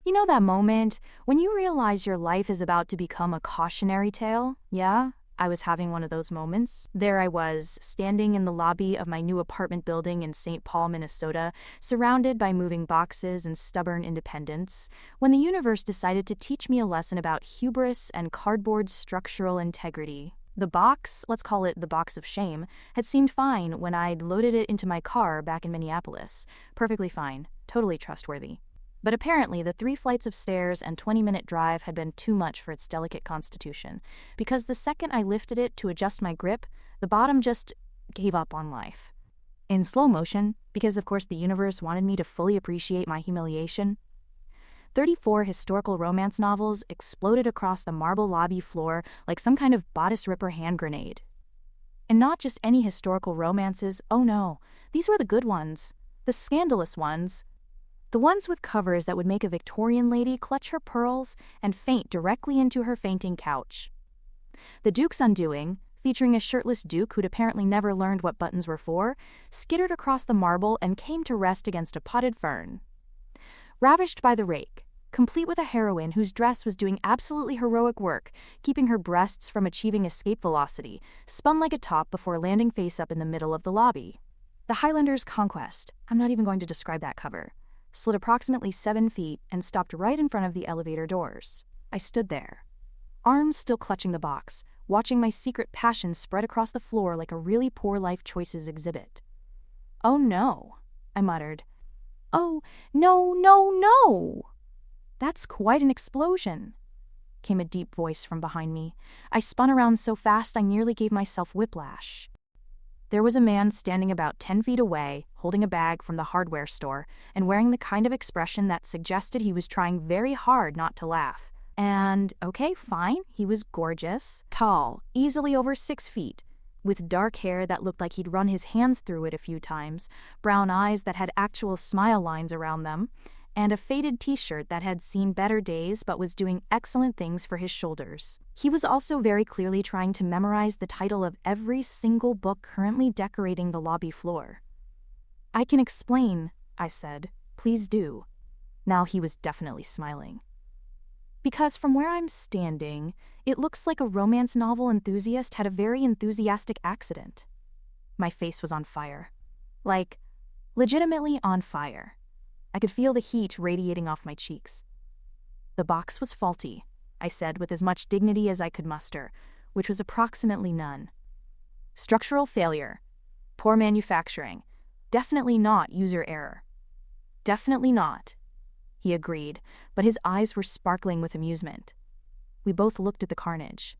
You know that moment when you realize your life is about to become a cautionary tale? Yeah, I was having one of those moments. There I was, standing in the lobby of my new apartment building in St. Paul, Minnesota, surrounded by moving boxes and stubborn independence, when the universe decided to teach me a lesson about hubris and cardboard structural integrity. The box, let's call it the box of shame, had seemed fine when I'd loaded it into my car back in Minneapolis. Perfectly fine, totally trustworthy. But apparently the 3 flights of stairs and 20-minute drive had been too much for its delicate constitution, because the second I lifted it to adjust my grip, the bottom just gave up on life. In slow motion, because of course the universe wanted me to fully appreciate my humiliation, 34 historical romance novels exploded across the marble lobby floor like some kind of bodice-ripper hand grenade. And not just any historical romances, oh no, these were the good ones, the scandalous ones. The ones with covers that would make a Victorian lady clutch her pearls and faint directly into her fainting couch. The Duke's Undoing, featuring a shirtless duke who'd apparently never learned what buttons were for, skittered across the marble and came to rest against a potted fern. Ravished by the Rake, complete with a heroine whose dress was doing absolutely heroic work, keeping her breasts from achieving escape velocity, spun like a top before landing face up in the middle of the lobby. The Highlander's Conquest, I'm not even going to describe that cover, slid approximately 7 feet and stopped right in front of the elevator doors. I stood there, arms still clutching the box, watching my secret passion spread across the floor like a really poor life choices exhibit. "Oh no," I muttered. "Oh, no, no, no!" "That's quite an explosion," came a deep voice from behind me. I spun around so fast I nearly gave myself whiplash. There was a man standing about 10 feet away, holding a bag from the hardware store, and wearing the kind of expression that suggested he was trying very hard not to laugh. And, okay, fine, he was gorgeous, tall, easily over 6 feet, with dark hair that looked like he'd run his hands through it a few times, brown eyes that had actual smile lines around them, and a faded t-shirt that had seen better days but was doing excellent things for his shoulders. He was also very clearly trying to memorize the title of every single book currently decorating the lobby floor. "I can explain," I said. "Please do." Now he was definitely smiling. "Because from where I'm standing, it looks like a romance novel enthusiast had a very enthusiastic accident." My face was on fire. Like, legitimately on fire. I could feel the heat radiating off my cheeks. "The box was faulty," I said with as much dignity as I could muster, which was approximately none. "Structural failure. Poor manufacturing. Definitely not user error." "Definitely not," he agreed, but his eyes were sparkling with amusement. We both looked at the carnage.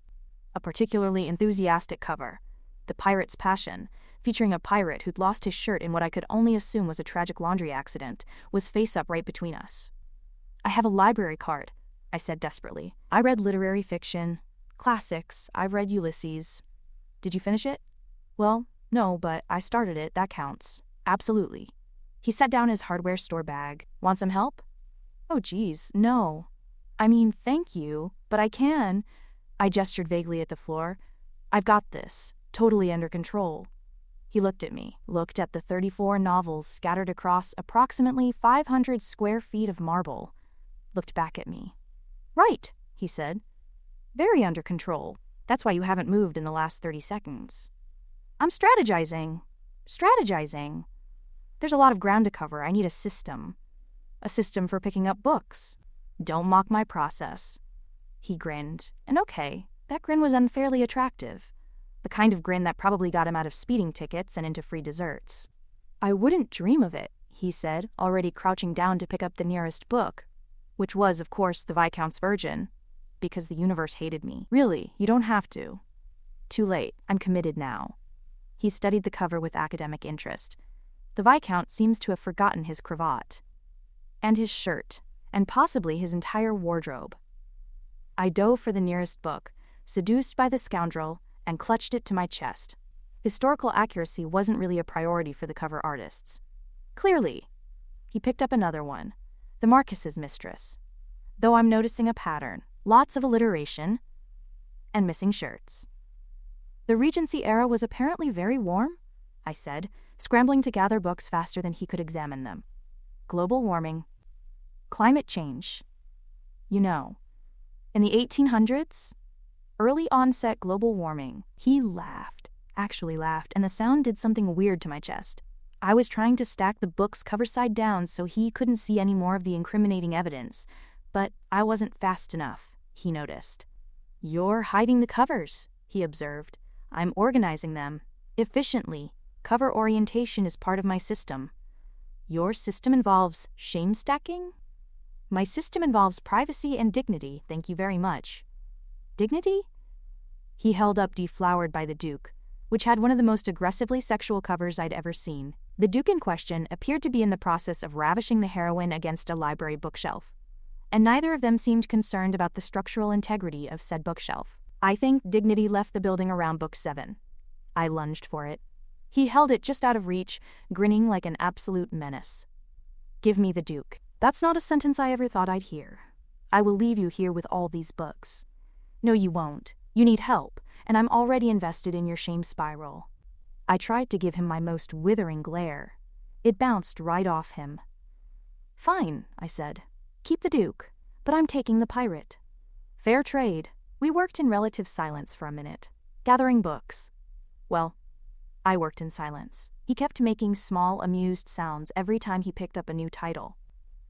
A particularly enthusiastic cover, The Pirate's Passion, featuring a pirate who'd lost his shirt in what I could only assume was a tragic laundry accident, was face up right between us. "I have a library card," I said desperately. "I read literary fiction, classics, I've read Ulysses." "Did you finish it?" "Well, no, but I started it, that counts." "Absolutely." He set down his hardware store bag. "Want some help?" "Oh geez, no. I mean, thank you, but I can." I gestured vaguely at the floor. "I've got this, totally under control." He looked at me, looked at the 34 novels scattered across approximately 500 square feet of marble, looked back at me. "Right," he said. "Very under control. That's why you haven't moved in the last 30 seconds. I'm strategizing. There's a lot of ground to cover. I need a system. A system for picking up books. Don't mock my process." He grinned, and okay, that grin was unfairly attractive. The kind of grin that probably got him out of speeding tickets and into free desserts. "I wouldn't dream of it," he said, already crouching down to pick up the nearest book, which was, of course, the Viscount's Virgin, because the universe hated me. "Really, you don't have to." "Too late, I'm committed now." He studied the cover with academic interest. The Viscount seems to have forgotten his cravat. And his shirt, and possibly his entire wardrobe. I dove for the nearest book, seduced by the scoundrel, and clutched it to my chest. Historical accuracy wasn't really a priority for the cover artists. Clearly. He picked up another one, The Marquis's Mistress. Though I'm noticing a pattern, lots of alliteration, and missing shirts. "The Regency era was apparently very warm," I said, scrambling to gather books faster than he could examine them. "Global warming. Climate change," You know, in the 1800s, early onset global warming. He laughed, actually laughed, and the sound did something weird to my chest. I was trying to stack the books cover side down so he couldn't see any more of the incriminating evidence, but I wasn't fast enough, he noticed. You're hiding the covers, he observed. I'm organizing them. Efficiently. Cover orientation is part of my system. Your system involves shame stacking? My system involves privacy and dignity, thank you very much. Dignity? He held up Deflowered by the Duke, which had one of the most aggressively sexual covers I'd ever seen. The Duke in question appeared to be in the process of ravishing the heroine against a library bookshelf, and neither of them seemed concerned about the structural integrity of said bookshelf. I think dignity left the building around book 7. I lunged for it. He held it just out of reach, grinning like an absolute menace. Give me the Duke. That's not a sentence I ever thought I'd hear. I will leave you here with all these books. No, you won't. You need help, and I'm already invested in your shame spiral. I tried to give him my most withering glare. It bounced right off him. Fine, I said. Keep the Duke, but I'm taking the pirate. Fair trade. We worked in relative silence for a minute, gathering books. Well, I worked in silence. He kept making small, amused sounds every time he picked up a new title.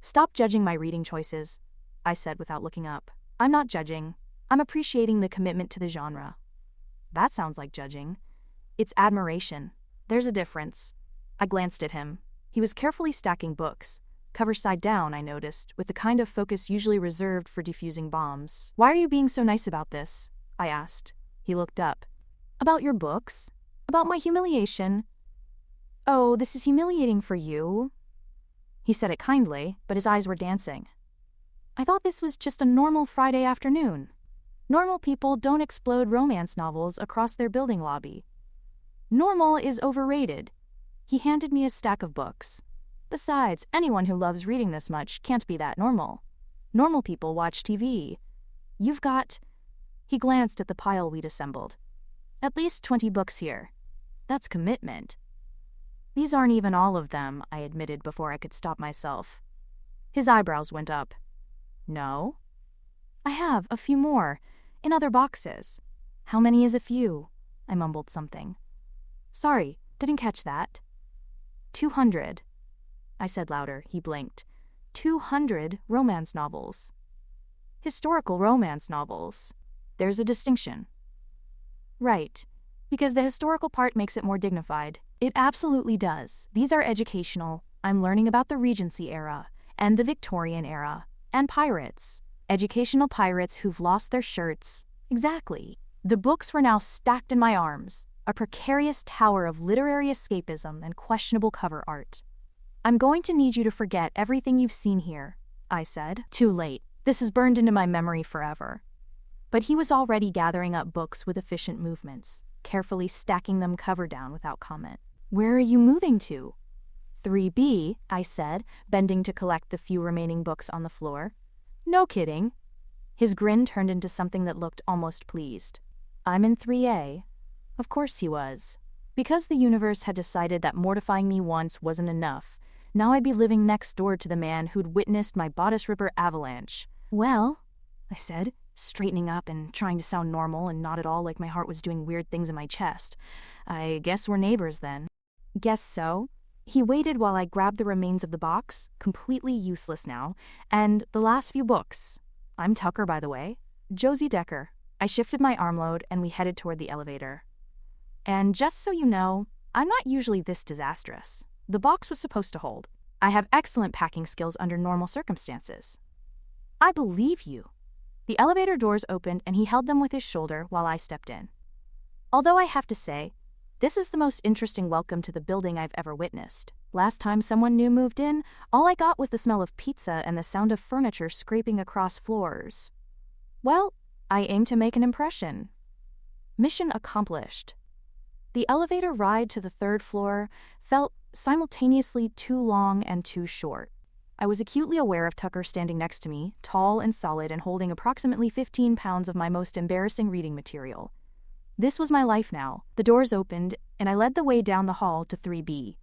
Stop judging my reading choices, I said without looking up. I'm not judging. I'm appreciating the commitment to the genre. That sounds like judging. It's admiration. There's a difference. I glanced at him. He was carefully stacking books, cover side down, I noticed, with the kind of focus usually reserved for defusing bombs. Why are you being so nice about this? I asked. He looked up. About your books? About my humiliation? Oh, this is humiliating for you? He said it kindly, but his eyes were dancing. I thought this was just a normal Friday afternoon. Normal people don't explode romance novels across their building lobby. Normal is overrated. He handed me a stack of books. Besides, anyone who loves reading this much can't be that normal. Normal people watch TV. You've got... He glanced at the pile we'd assembled. At least 20 books here. That's commitment. These aren't even all of them, I admitted before I could stop myself. His eyebrows went up. No? I have a few more, in other boxes. How many is a few? I mumbled something. Sorry, didn't catch that. 200. I said louder. He blinked. 200 romance novels. Historical romance novels. There's a distinction. Right, because the historical part makes it more dignified. It absolutely does. These are educational. I'm learning about the Regency era, and the Victorian era, and pirates. Educational pirates who've lost their shirts. Exactly. The books were now stacked in my arms, a precarious tower of literary escapism and questionable cover art. I'm going to need you to forget everything you've seen here, I said. Too late. This is burned into my memory forever. But he was already gathering up books with efficient movements, carefully stacking them cover down without comment. Where are you moving to? 3B, I said, bending to collect the few remaining books on the floor. No kidding. His grin turned into something that looked almost pleased. I'm in 3A. Of course he was. Because the universe had decided that mortifying me once wasn't enough, now I'd be living next door to the man who'd witnessed my bodice-ripper avalanche. Well, I said, straightening up and trying to sound normal and not at all like my heart was doing weird things in my chest. I guess we're neighbors then. Guess so. He waited while I grabbed the remains of the box, completely useless now, and the last few books. I'm Tucker, by the way. Josie Decker. I shifted my armload and we headed toward the elevator. And just so you know, I'm not usually this disastrous. The box was supposed to hold. I have excellent packing skills under normal circumstances. I believe you. The elevator doors opened and he held them with his shoulder while I stepped in. Although I have to say, this is the most interesting welcome to the building I've ever witnessed. Last time someone new moved in, all I got was the smell of pizza and the sound of furniture scraping across floors. Well, I aim to make an impression. Mission accomplished. The elevator ride to the 3rd floor felt simultaneously too long and too short. I was acutely aware of Tucker standing next to me, tall and solid and holding approximately 15 pounds of my most embarrassing reading material. This was my life now. The doors opened, and I led the way down the hall to 3B.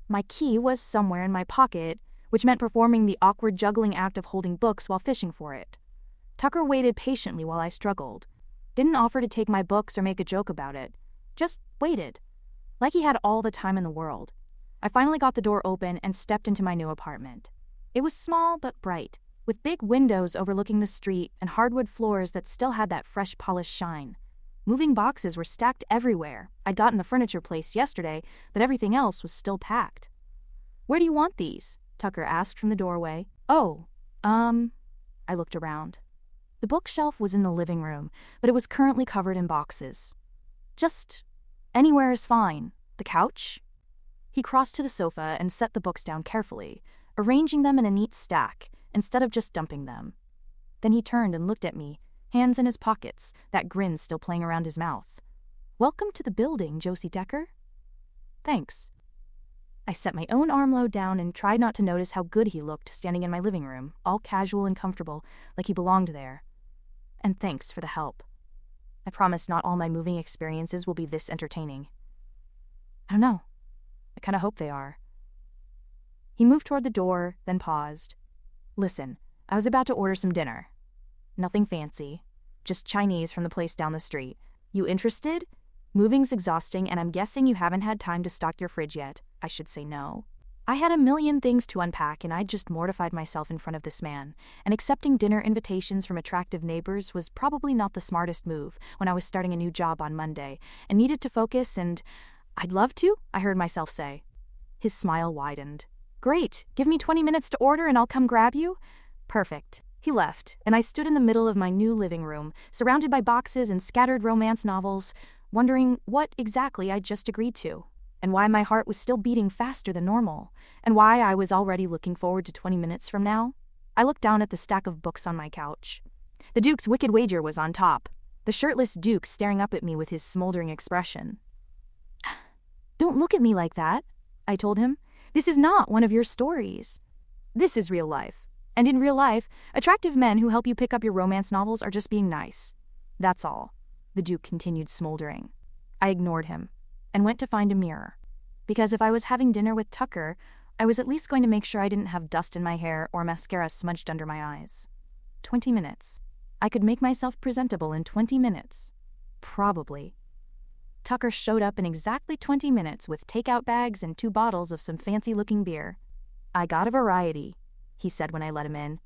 My key was somewhere in my pocket, which meant performing the awkward juggling act of holding books while fishing for it. Tucker waited patiently while I struggled. Didn't offer to take my books or make a joke about it. Just waited. Like he had all the time in the world. I finally got the door open and stepped into my new apartment. It was small but bright, with big windows overlooking the street and hardwood floors that still had that fresh polished shine. Moving boxes were stacked everywhere. I'd gotten the furniture placed yesterday, but everything else was still packed. "Where do you want these?" Tucker asked from the doorway. "Oh, I looked around. The bookshelf was in the living room, but it was currently covered in boxes. "Just anywhere is fine. The couch?" He crossed to the sofa and set the books down carefully, arranging them in a neat stack, instead of just dumping them. Then he turned and looked at me, hands in his pockets, that grin still playing around his mouth. "Welcome to the building, Josie Decker." "Thanks." I set my own armload down and tried not to notice how good he looked standing in my living room, all casual and comfortable, like he belonged there. "And thanks for the help. I promise not all my moving experiences will be this entertaining." "I don't know. I kind of hope they are." He moved toward the door, then paused. "Listen, I was about to order some dinner. Nothing fancy. Just Chinese from the place down the street. You interested? Moving's exhausting, and I'm guessing you haven't had time to stock your fridge yet. I should say no." I had a million things to unpack, and I'd just mortified myself in front of this man, and accepting dinner invitations from attractive neighbors was probably not the smartest move when I was starting a new job on Monday, and needed to focus and, "I'd love to," I heard myself say. His smile widened. "Great, give me 20 minutes to order and I'll come grab you?" Perfect. He left, and I stood in the middle of my new living room, surrounded by boxes and scattered romance novels, wondering what exactly I'd just agreed to, and why my heart was still beating faster than normal, and why I was already looking forward to 20 minutes from now. I looked down at the stack of books on my couch. The Duke's Wicked Wager was on top, the shirtless Duke staring up at me with his smoldering expression. "Don't look at me like that," I told him. "This is not one of your stories. This is real life. And in real life, attractive men who help you pick up your romance novels are just being nice. That's all." The Duke continued smoldering. I ignored him and went to find a mirror, because if I was having dinner with Tucker, I was at least going to make sure I didn't have dust in my hair or mascara smudged under my eyes. 20 minutes. I could make myself presentable in 20 minutes. Probably. Tucker showed up in exactly 20 minutes with takeout bags and 2 bottles of some fancy-looking beer. "I got a variety," he said when I let him in.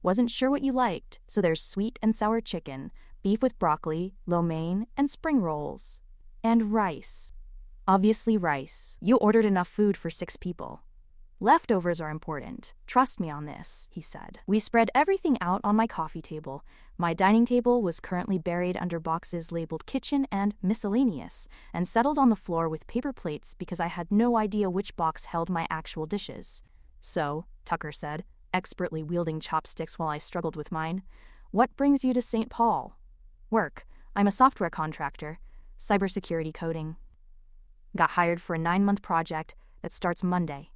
"Wasn't sure what you liked, so there's sweet and sour chicken, beef with broccoli, lo mein, and spring rolls. And rice. Obviously rice. You ordered enough food for 6 people. Leftovers are important. Trust me on this," he said. We spread everything out on my coffee table. My dining table was currently buried under boxes labeled kitchen and miscellaneous, and settled on the floor with paper plates because I had no idea which box held my actual dishes. "So," Tucker said, expertly wielding chopsticks while I struggled with mine, "what brings you to St. Paul?" "Work. I'm a software contractor. Cybersecurity coding. Got hired for a 9-month project that starts Monday.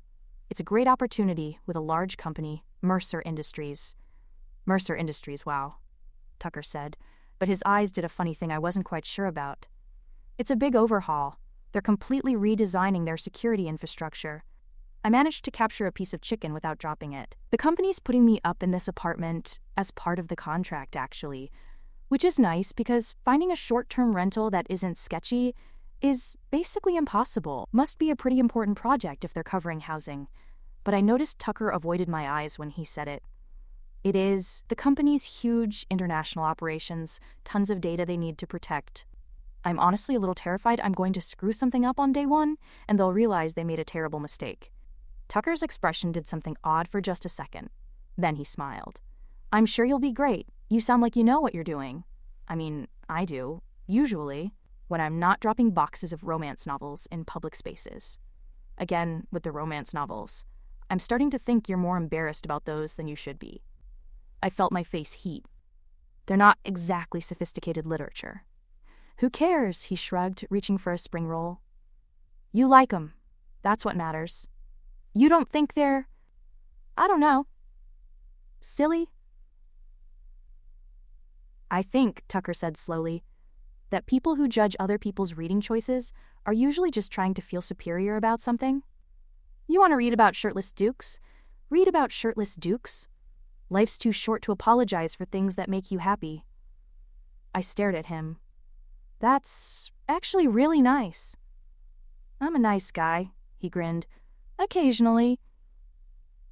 It's a great opportunity with a large company, Mercer Industries." "Mercer Industries, wow," Tucker said, but his eyes did a funny thing I wasn't quite sure about. "It's a big overhaul. They're completely redesigning their security infrastructure." I managed to capture a piece of chicken without dropping it. "The company's putting me up in this apartment as part of the contract, actually, which is nice because finding a short-term rental that isn't sketchy is basically impossible. Must be a pretty important project if they're covering housing." But I noticed Tucker avoided my eyes when he said it. "It is. The company's huge international operations, tons of data they need to protect. I'm honestly a little terrified I'm going to screw something up on day 1, and they'll realize they made a terrible mistake." Tucker's expression did something odd for just a second. Then he smiled. "I'm sure you'll be great. You sound like you know what you're doing." "I mean, I do, usually, when I'm not dropping boxes of romance novels in public spaces." Again, with the romance novels. "I'm starting to think you're more embarrassed about those than you should be." I felt my face heat. "They're not exactly sophisticated literature." "Who cares?" he shrugged, reaching for a spring roll. "You like 'em. That's what matters. You don't think they're, I don't know, silly?" "I think," Tucker said slowly, "that people who judge other people's reading choices are usually just trying to feel superior about something. You want to read about shirtless dukes? Read about shirtless dukes. Life's too short to apologize for things that make you happy. I stared at him. That's actually really nice. I'm a nice guy, he grinned. Occasionally.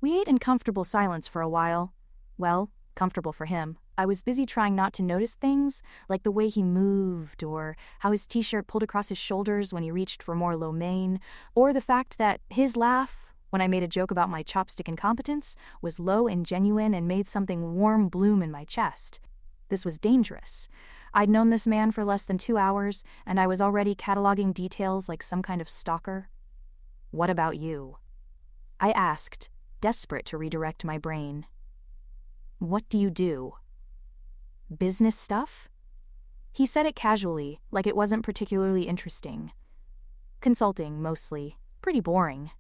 We ate in comfortable silence for a while. Well, comfortable for him. I was busy trying not to notice things, like the way he moved, or how his t-shirt pulled across his shoulders when he reached for more lo mein, or the fact that his laugh, when I made a joke about my chopstick incompetence, was low and genuine and made something warm bloom in my chest. This was dangerous. I'd known this man for less than 2 hours, and I was already cataloging details like some kind of stalker. What about you? I asked, desperate to redirect my brain. What do you do? Business stuff? He said it casually, like it wasn't particularly interesting. Consulting, mostly. Pretty boring.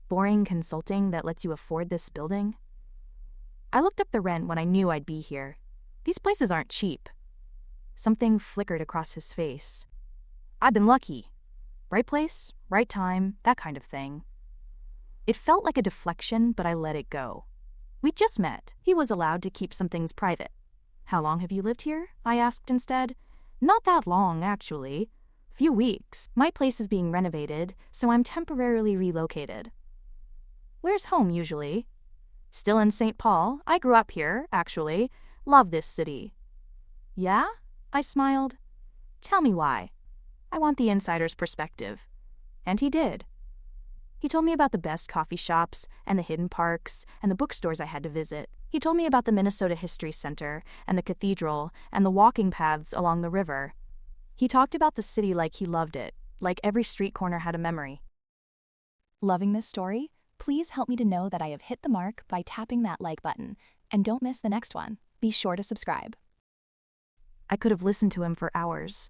Boring consulting that lets you afford this building? I looked up the rent when I knew I'd be here. These places aren't cheap. Something flickered across his face. I've been lucky. Right place, right time, that kind of thing. It felt like a deflection, but I let it go. We'd just met. He was allowed to keep some things private. How long have you lived here? I asked instead. Not that long, actually. Few weeks. My place is being renovated, so I'm temporarily relocated. Where's home, usually? Still in St. Paul. I grew up here, actually. Love this city. Yeah? I smiled. Tell me why. I want the insider's perspective. And he did. He told me about the best coffee shops and the hidden parks and the bookstores I had to visit. He told me about the Minnesota History Center and the cathedral and the walking paths along the river. He talked about the city like he loved it, like every street corner had a memory. Loving this story? Please help me to know that I have hit the mark by tapping that like button. And don't miss the next one. Be sure to subscribe. I could have listened to him for hours.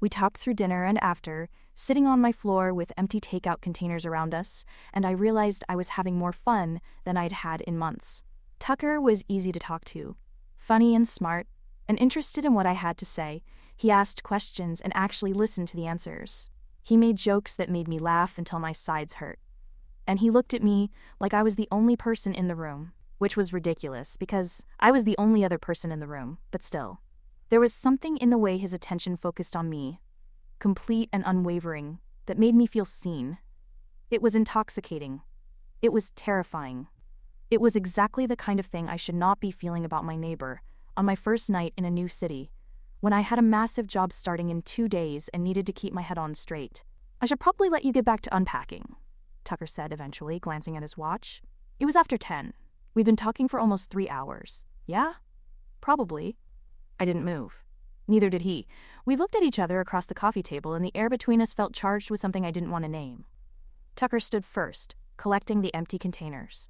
We talked through dinner and after, sitting on my floor with empty takeout containers around us, and I realized I was having more fun than I'd had in months. Tucker was easy to talk to, funny and smart, and interested in what I had to say. He asked questions and actually listened to the answers. He made jokes that made me laugh until my sides hurt. And he looked at me like I was the only person in the room, which was ridiculous because I was the only other person in the room, but still. There was something in the way his attention focused on me, complete and unwavering, that made me feel seen. It was intoxicating. It was terrifying. It was exactly the kind of thing I should not be feeling about my neighbor on my first night in a new city, when I had a massive job starting in 2 days and needed to keep my head on straight. I should probably let you get back to unpacking, Tucker said eventually, glancing at his watch. It was after 10. We've been talking for almost 3 hours. Yeah? Probably. I didn't move. Neither did he. We looked at each other across the coffee table, and the air between us felt charged with something I didn't want to name. Tucker stood first, collecting the empty containers.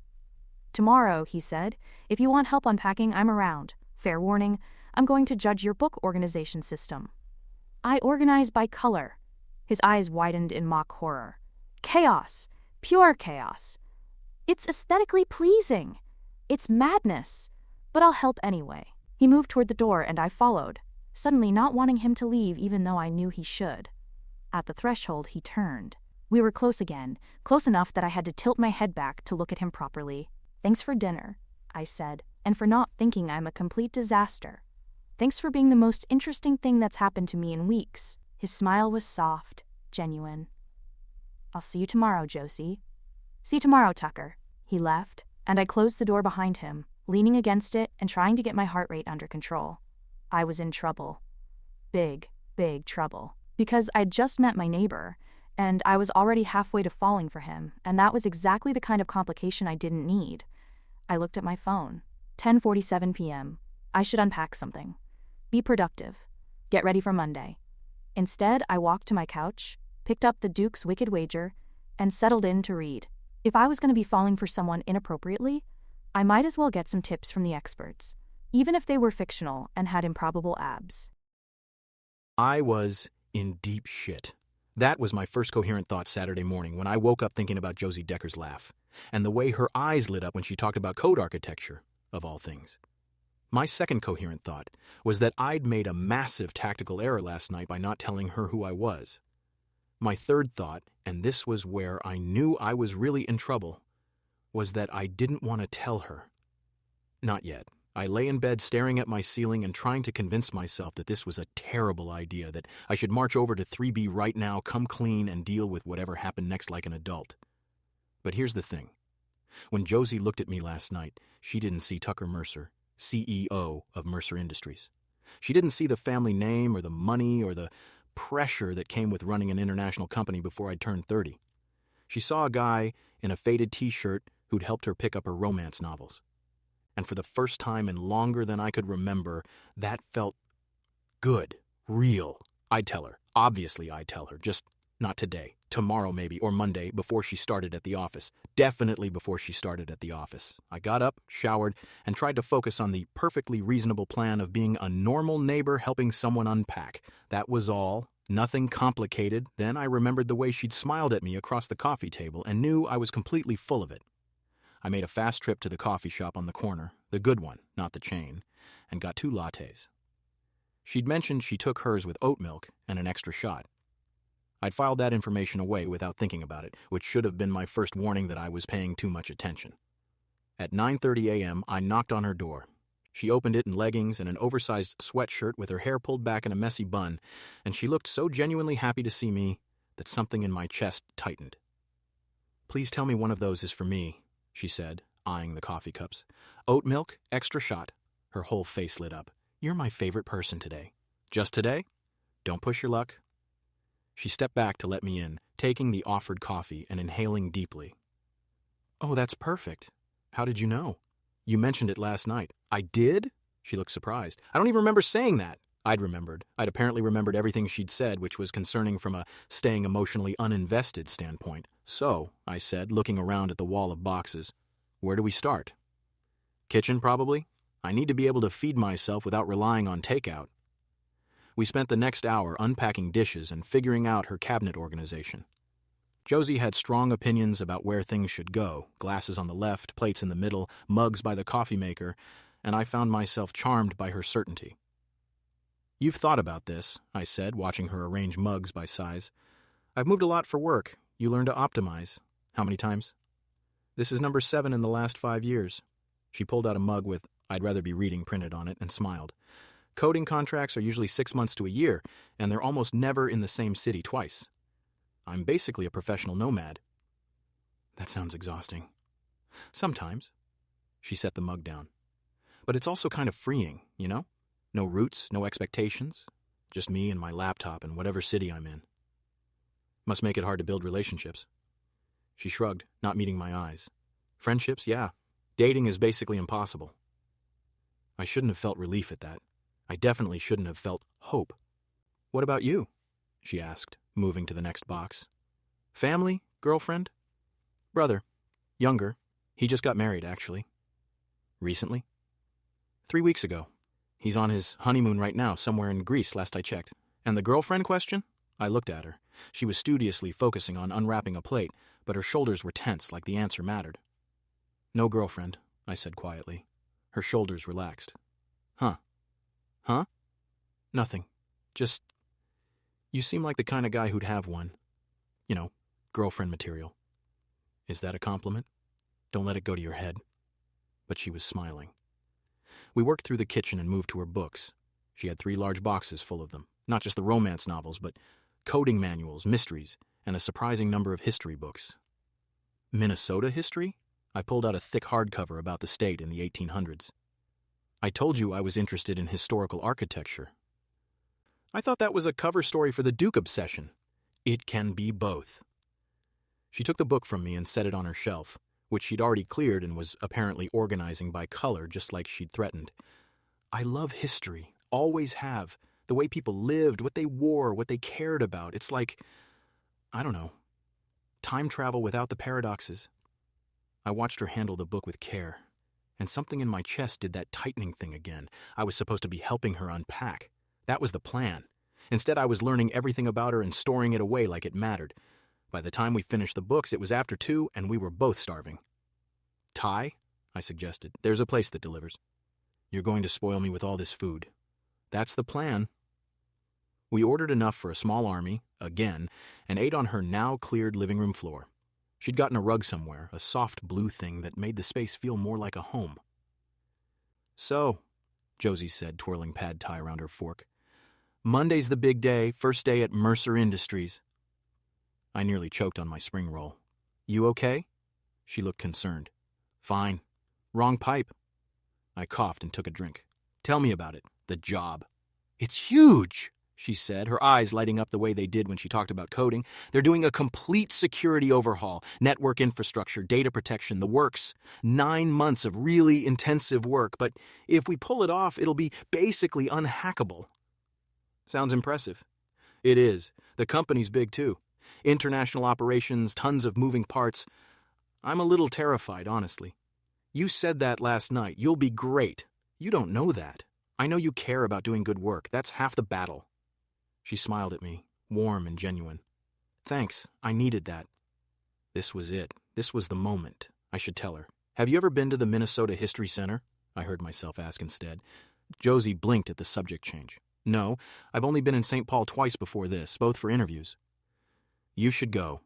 Tomorrow, he said, if you want help unpacking, I'm around. Fair warning, I'm going to judge your book organization system. I organize by color. His eyes widened in mock horror. Chaos. Pure chaos. It's aesthetically pleasing. It's madness. But I'll help anyway. He moved toward the door, and I followed, suddenly not wanting him to leave even though I knew he should. At the threshold, he turned. We were close again, close enough that I had to tilt my head back to look at him properly. Thanks for dinner, I said, and for not thinking I'm a complete disaster. Thanks for being the most interesting thing that's happened to me in weeks. His smile was soft, genuine. I'll see you tomorrow, Josie. See you tomorrow, Tucker. He left, and I closed the door behind him, leaning against it and trying to get my heart rate under control. I was in trouble. Big, big trouble. Because I'd just met my neighbor, and I was already halfway to falling for him, and that was exactly the kind of complication I didn't need. I looked at my phone. 10:47 p.m. I should unpack something. Be productive. Get ready for Monday. Instead, I walked to my couch, picked up the Duke's Wicked Wager, and settled in to read. If I was going to be falling for someone inappropriately, I might as well get some tips from the experts, even if they were fictional and had improbable abs. I was in deep shit. That was my first coherent thought Saturday morning when I woke up thinking about Josie Decker's laugh, and the way her eyes lit up when she talked about code architecture, of all things. My second coherent thought was that I'd made a massive tactical error last night by not telling her who I was. My third thought, and this was where I knew I was really in trouble, was that I didn't want to tell her. Not yet. I lay in bed staring at my ceiling and trying to convince myself that this was a terrible idea, that I should march over to 3B right now, come clean, and deal with whatever happened next like an adult. But here's the thing. When Josie looked at me last night, she didn't see Tucker Mercer, CEO of Mercer Industries. She didn't see the family name or the money or the pressure that came with running an international company before I'd turned 30. She saw a guy in a faded t-shirt who'd helped her pick up her romance novels. And for the first time in longer than I could remember, that felt good, real. I'd tell her. Obviously I'd tell her. Just not today. Tomorrow maybe, or Monday, before she started at the office. Definitely before she started at the office. I got up, showered, and tried to focus on the perfectly reasonable plan of being a normal neighbor helping someone unpack. That was all. Nothing complicated. Then I remembered the way she'd smiled at me across the coffee table and knew I was completely full of it. I made a fast trip to the coffee shop on the corner, the good one, not the chain, and got 2 lattes. She'd mentioned she took hers with oat milk and an extra shot. I'd filed that information away without thinking about it, which should have been my first warning that I was paying too much attention. At 9:30 a.m., I knocked on her door. She opened it in leggings and an oversized sweatshirt with her hair pulled back in a messy bun, and she looked so genuinely happy to see me that something in my chest tightened. "Please tell me one of those is for me," she said, eyeing the coffee cups. "Oat milk, extra shot." Her whole face lit up. "You're my favorite person today." "Just today? Don't push your luck." She stepped back to let me in, taking the offered coffee and inhaling deeply. "Oh, that's perfect. How did you know?" "You mentioned it last night." "I did?" She looked surprised. "I don't even remember saying that." I'd remembered. I'd apparently remembered everything she'd said, which was concerning from a staying emotionally uninvested standpoint. "So," I said, looking around at the wall of boxes, "where do we start?" "Kitchen, probably. I need to be able to feed myself without relying on takeout." We spent the next hour unpacking dishes and figuring out her cabinet organization. Josie had strong opinions about where things should go, glasses on the left, plates in the middle, mugs by the coffee maker, and I found myself charmed by her certainty. "You've thought about this," I said, watching her arrange mugs by size. "I've moved a lot for work. You learn to optimize." "How many times?" "This is number 7 in the last 5 years. She pulled out a mug with "I'd rather be reading" printed on it and smiled. "Coding contracts are usually 6 months to a year, and they're almost never in the same city twice. I'm basically a professional nomad." "That sounds exhausting." "Sometimes." She set the mug down. "But it's also kind of freeing, you know? No roots, no expectations. Just me and my laptop in whatever city I'm in." "Must make it hard to build relationships." She shrugged, not meeting my eyes. "Friendships, yeah. Dating is basically impossible." I shouldn't have felt relief at that. I definitely shouldn't have felt hope. "What about you?" she asked, moving to the next box. "Family? Girlfriend?" "Brother. Younger. He just got married, actually." "Recently?" 3 weeks ago. He's on his honeymoon right now, somewhere in Greece, last I checked." "And the girlfriend question?" I looked at her. She was studiously focusing on unwrapping a plate, but her shoulders were tense like the answer mattered. "No girlfriend," I said quietly. Her shoulders relaxed. "Huh? Huh?" "Nothing. Just, you seem like the kind of guy who'd have one. You know, girlfriend material." "Is that a compliment? Don't let it go to your head." But she was smiling. We worked through the kitchen and moved to her books. She had 3 large boxes full of them. Not just the romance novels, but coding manuals, mysteries, and a surprising number of history books. "Minnesota history?" I pulled out a thick hardcover about the state in the 1800s. "I told you I was interested in historical architecture." "I thought that was a cover story for the Duke obsession." "It can be both." She took the book from me and set it on her shelf, which she'd already cleared and was apparently organizing by color just like she'd threatened. "I love history, always have. The way people lived, what they wore, what they cared about. It's like, I don't know, time travel without the paradoxes." I watched her handle the book with care, and something in my chest did that tightening thing again. I was supposed to be helping her unpack. That was the plan. Instead, I was learning everything about her and storing it away like it mattered. By the time we finished the books, it was after 2, and we were both starving. "Thai?" I suggested. "There's a place that delivers." "You're going to spoil me with all this food." "That's the plan." We ordered enough for a small army, again, and ate on her now-cleared living room floor. She'd gotten a rug somewhere, a soft blue thing that made the space feel more like a home. So, Josie said, twirling pad thai around her fork. Monday's the big day, first day at Mercer Industries. I nearly choked on my spring roll. You okay? She looked concerned. Fine. Wrong pipe. I coughed and took a drink. Tell me about it. The job. It's huge, she said, her eyes lighting up the way they did when she talked about coding. They're doing a complete security overhaul, network infrastructure, data protection, the works. 9 months of really intensive work, but if we pull it off, it'll be basically unhackable. Sounds impressive. It is. The company's big, too. International operations, tons of moving parts. I'm a little terrified, honestly. You said that last night. You'll be great. You don't know that. I know you care about doing good work. That's half the battle. She smiled at me, warm and genuine. Thanks. I needed that. This was it. This was the moment. I should tell her. Have you ever been to the Minnesota History Center? I heard myself ask instead. Josie blinked at the subject change. No, I've only been in St. Paul twice before this, both for interviews. You should go.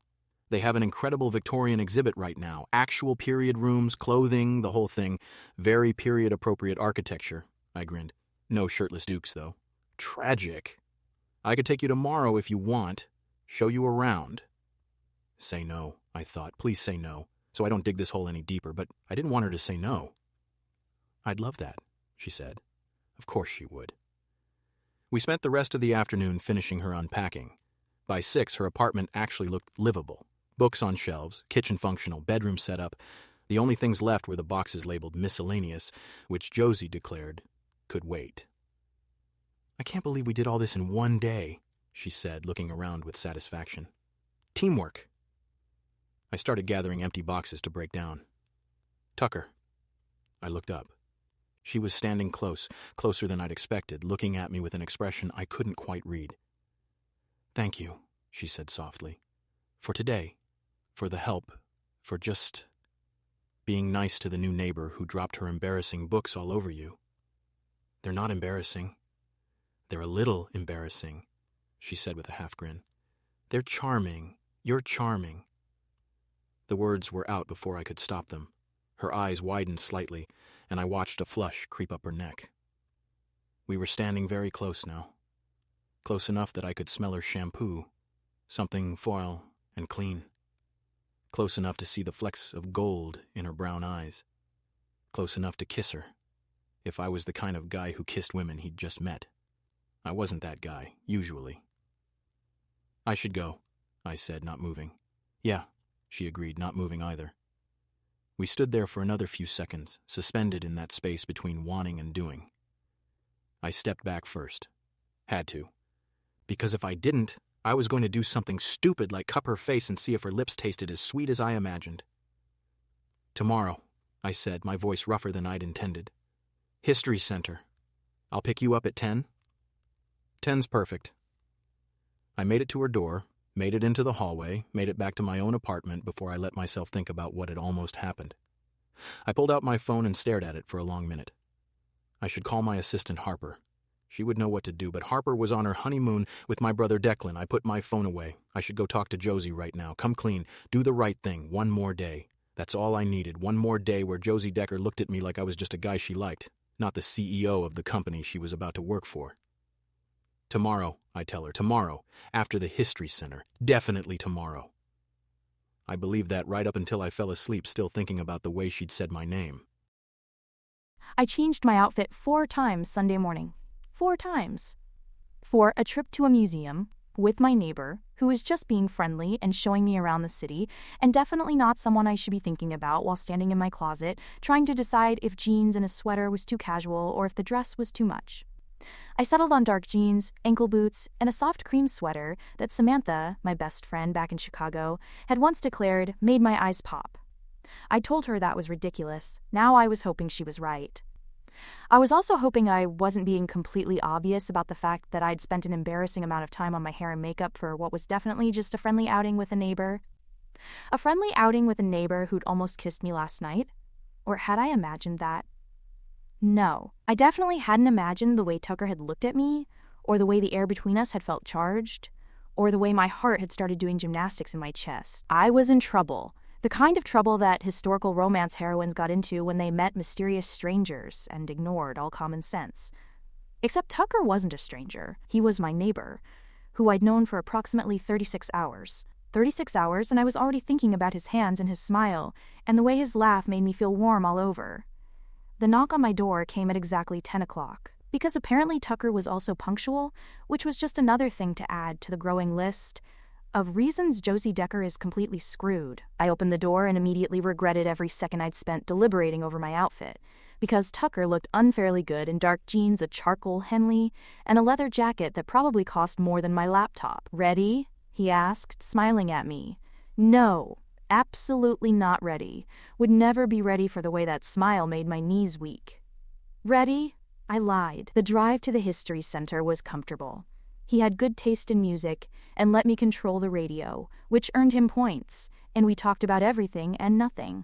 They have an incredible Victorian exhibit right now. Actual period rooms, clothing, the whole thing. Very period-appropriate architecture. I grinned. No shirtless dukes, though. Tragic. I could take you tomorrow if you want. Show you around. Say no, I thought. Please say no, so I don't dig this hole any deeper, but I didn't want her to say no. I'd love that, she said. Of course she would. We spent the rest of the afternoon finishing her unpacking. By 6, her apartment actually looked livable. Books on shelves, kitchen functional, bedroom set up. The only things left were the boxes labeled miscellaneous, which Josie declared could wait. I can't believe we did all this in one day, she said, looking around with satisfaction. Teamwork. I started gathering empty boxes to break down. Tucker. I looked up. She was standing close, closer than I'd expected, looking at me with an expression I couldn't quite read. Thank you, she said softly. For today. For the help. For just being nice to the new neighbor who dropped her embarrassing books all over you. They're not embarrassing. They're a little embarrassing, she said with a half grin. They're charming. You're charming. The words were out before I could stop them. Her eyes widened slightly, and I watched a flush creep up her neck. We were standing very close now. Close enough that I could smell her shampoo, something foil and clean. Close enough to see the flecks of gold in her brown eyes. Close enough to kiss her, if I was the kind of guy who kissed women he'd just met. I wasn't that guy, usually. I should go, I said, not moving. Yeah, she agreed, not moving either. We stood there for another few seconds, suspended in that space between wanting and doing. I stepped back first. Had to. Because if I didn't, I was going to do something stupid like cup her face and see if her lips tasted as sweet as I imagined. Tomorrow, I said, my voice rougher than I'd intended. History Center. I'll pick you up at 10? 10's perfect. I made it to her door, made it into the hallway, made it back to my own apartment before I let myself think about what had almost happened. I pulled out my phone and stared at it for a long minute. I should call my assistant Harper. She would know what to do, but Harper was on her honeymoon with my brother Declan. I put my phone away. I should go talk to Josie right now. Come clean. Do the right thing. One more day. That's all I needed. One more day where Josie Decker looked at me like I was just a guy she liked, not the CEO of the company she was about to work for. Tomorrow, I tell her. Tomorrow. After the History Center. Definitely tomorrow. I believed that right up until I fell asleep, still thinking about the way she'd said my name. I changed my outfit 4 times Sunday morning. 4 times. For a trip to a museum, with my neighbor, who was just being friendly and showing me around the city, and definitely not someone I should be thinking about while standing in my closet, trying to decide if jeans and a sweater was too casual or if the dress was too much. I settled on dark jeans, ankle boots, and a soft cream sweater that Samantha, my best friend back in Chicago, had once declared made my eyes pop. I told her that was ridiculous. Now I was hoping she was right. I was also hoping I wasn't being completely obvious about the fact that I'd spent an embarrassing amount of time on my hair and makeup for what was definitely just a friendly outing with a neighbor. A friendly outing with a neighbor who'd almost kissed me last night? Or had I imagined that? No, I definitely hadn't imagined the way Tucker had looked at me, or the way the air between us had felt charged, or the way my heart had started doing gymnastics in my chest. I was in trouble, The kind of trouble that historical romance heroines got into when they met mysterious strangers and ignored all common sense. Except Tucker wasn't a stranger. He was my neighbor, who I'd known for approximately 36 hours. 36 hours, and I was already thinking about his hands and his smile, and the way his laugh made me feel warm all over. The knock on my door came at exactly 10 o'clock. Because apparently Tucker was also punctual, which was just another thing to add to the growing list of reasons Josie Decker is completely screwed. I opened the door and immediately regretted every second I'd spent deliberating over my outfit, because Tucker looked unfairly good in dark jeans, a charcoal Henley, and a leather jacket that probably cost more than my laptop. "Ready?" he asked, smiling at me. No, absolutely not ready. Would never be ready for the way that smile made my knees weak. Ready? I lied. The drive to the History Center was comfortable. He had good taste in music and let me control the radio, which earned him points, and we talked about everything and nothing.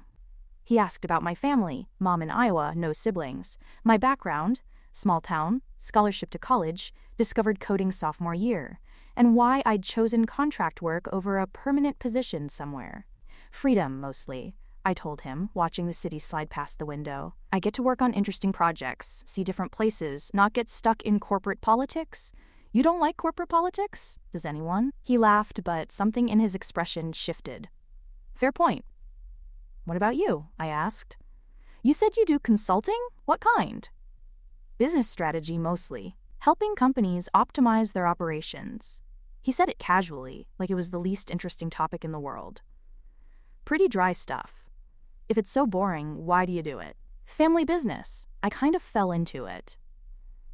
He asked about my family, mom in Iowa, no siblings, my background, small town, scholarship to college, discovered coding sophomore year, and why I'd chosen contract work over a permanent position somewhere. Freedom, mostly, I told him, watching the city slide past the window. I get to work on interesting projects, see different places, not get stuck in corporate politics. You don't like corporate politics? Does anyone? He laughed, but something in his expression shifted. Fair point. What about you? I asked. You said you do consulting? What kind? Business strategy mostly, helping companies optimize their operations. He said it casually, like it was the least interesting topic in the world. Pretty dry stuff. If it's so boring, why do you do it? Family business. I kind of fell into it.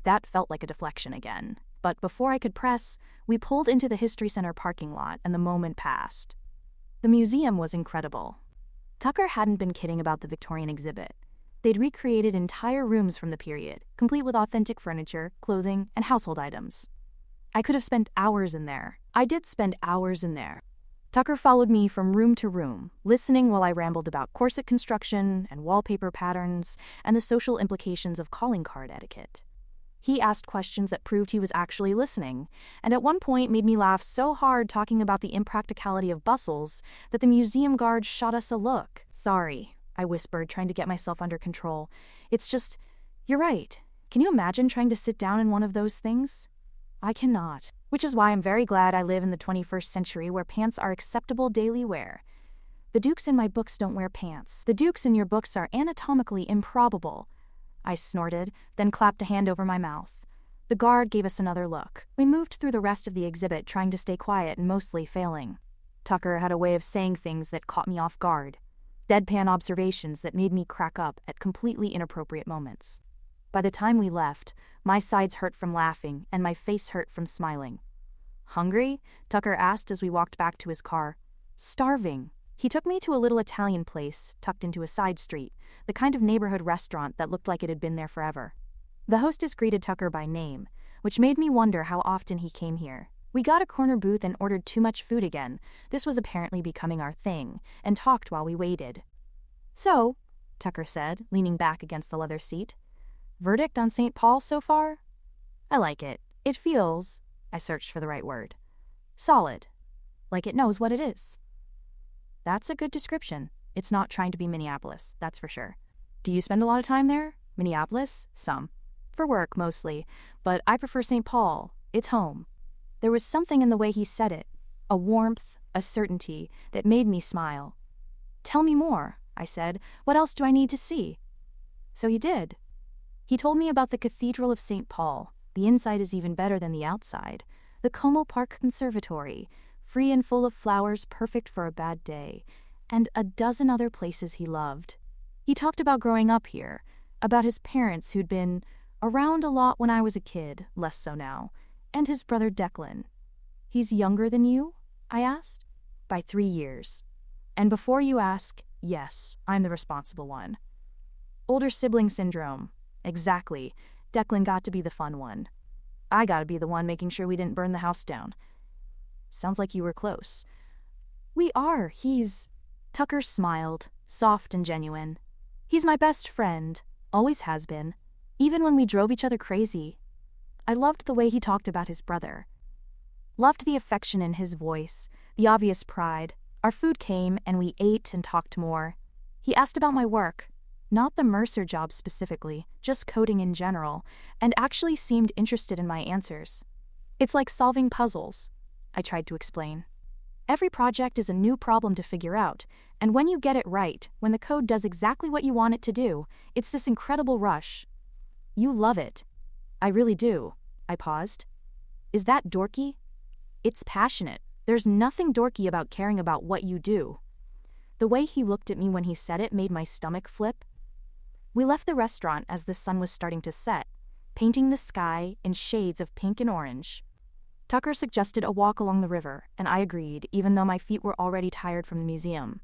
That felt like a deflection again. But before I could press, we pulled into the History Center parking lot and the moment passed. The museum was incredible. Tucker hadn't been kidding about the Victorian exhibit. They'd recreated entire rooms from the period, complete with authentic furniture, clothing, and household items. I could have spent hours in there. I did spend hours in there. Tucker followed me from room to room, listening while I rambled about corset construction and wallpaper patterns and the social implications of calling card etiquette. He asked questions that proved he was actually listening, and at one point made me laugh so hard talking about the impracticality of bustles that the museum guard shot us a look. "Sorry," I whispered, trying to get myself under control. "It's just, you're right. Can you imagine trying to sit down in one of those things? I cannot. Which is why I'm very glad I live in the 21st century where pants are acceptable daily wear. The dukes in my books don't wear pants. The dukes in your books are anatomically improbable." I snorted, then clapped a hand over my mouth. The guard gave us another look. We moved through the rest of the exhibit, trying to stay quiet and mostly failing. Tucker had a way of saying things that caught me off guard. Deadpan observations that made me crack up at completely inappropriate moments. By the time we left, my sides hurt from laughing and my face hurt from smiling. "Hungry?" Tucker asked as we walked back to his car. "Starving." He took me to a little Italian place tucked into a side street, the kind of neighborhood restaurant that looked like it had been there forever. The hostess greeted Tucker by name, which made me wonder how often he came here. We got a corner booth and ordered too much food again. This was apparently becoming our thing, and talked while we waited. "So," Tucker said, leaning back against the leather seat, "verdict on St. Paul so far?" "I like it. It feels," I searched for the right word, "solid. Like it knows what it is." That's a good description. It's not trying to be Minneapolis, that's for sure. "Do you spend a lot of time there?" "Minneapolis? Some. For work, mostly. But I prefer St. Paul. It's home." There was something in the way he said it, a warmth, a certainty, that made me smile. "Tell me more," I said. "What else do I need to see?" So he did. He told me about the Cathedral of St. Paul. The inside is even better than the outside. The Como Park Conservatory, free and full of flowers, perfect for a bad day, and a dozen other places he loved. He talked about growing up here, about his parents who'd been around a lot when I was a kid, less so now, and his brother Declan. "He's younger than you?" I asked. "By 3 years. And before you ask, yes, I'm the responsible one." Older sibling syndrome. Exactly. Declan got to be the fun one. I got to be the one making sure we didn't burn the house down. Sounds like you were close. "We are. Tucker smiled, soft and genuine. "He's my best friend. Always has been. Even when we drove each other crazy." I loved the way he talked about his brother. Loved the affection in his voice, the obvious pride. Our food came and we ate and talked more. He asked about my work, not the Mercer job specifically, just coding in general, and actually seemed interested in my answers. It's like solving puzzles, I tried to explain. Every project is a new problem to figure out, and when you get it right, when the code does exactly what you want it to do, it's this incredible rush. You love it. I really do. I paused. Is that dorky? It's passionate. There's nothing dorky about caring about what you do. The way he looked at me when he said it made my stomach flip. We left the restaurant as the sun was starting to set, painting the sky in shades of pink and orange. Tucker suggested a walk along the river, and I agreed, even though my feet were already tired from the museum.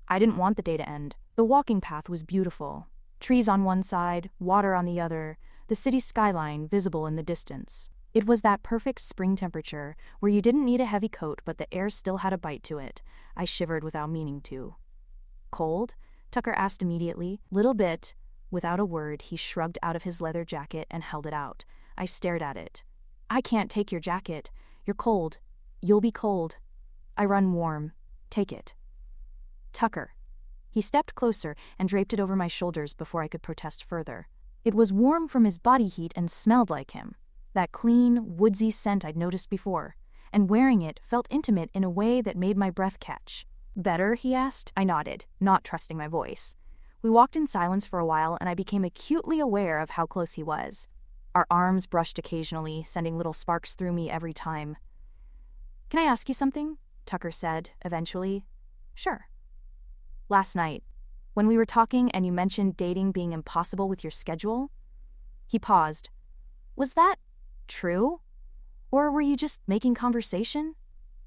I didn't want the day to end. The walking path was beautiful. Trees on one side, water on the other, the city skyline visible in the distance. It was that perfect spring temperature where you didn't need a heavy coat but the air still had a bite to it. I shivered without meaning to. Cold? Tucker asked immediately. Little bit. Without a word, he shrugged out of his leather jacket and held it out. I stared at it. I can't take your jacket. You're cold. You'll be cold. I run warm. Take it. Tucker. He stepped closer and draped it over my shoulders before I could protest further. It was warm from his body heat and smelled like him. That clean, woodsy scent I'd noticed before, and wearing it felt intimate in a way that made my breath catch. Better, he asked? I nodded, not trusting my voice. We walked in silence for a while, and I became acutely aware of how close he was. Our arms brushed occasionally, sending little sparks through me every time. Can I ask you something? Tucker said, eventually. Sure. Last night, when we were talking and you mentioned dating being impossible with your schedule, he paused. Was that true? Or were you just making conversation?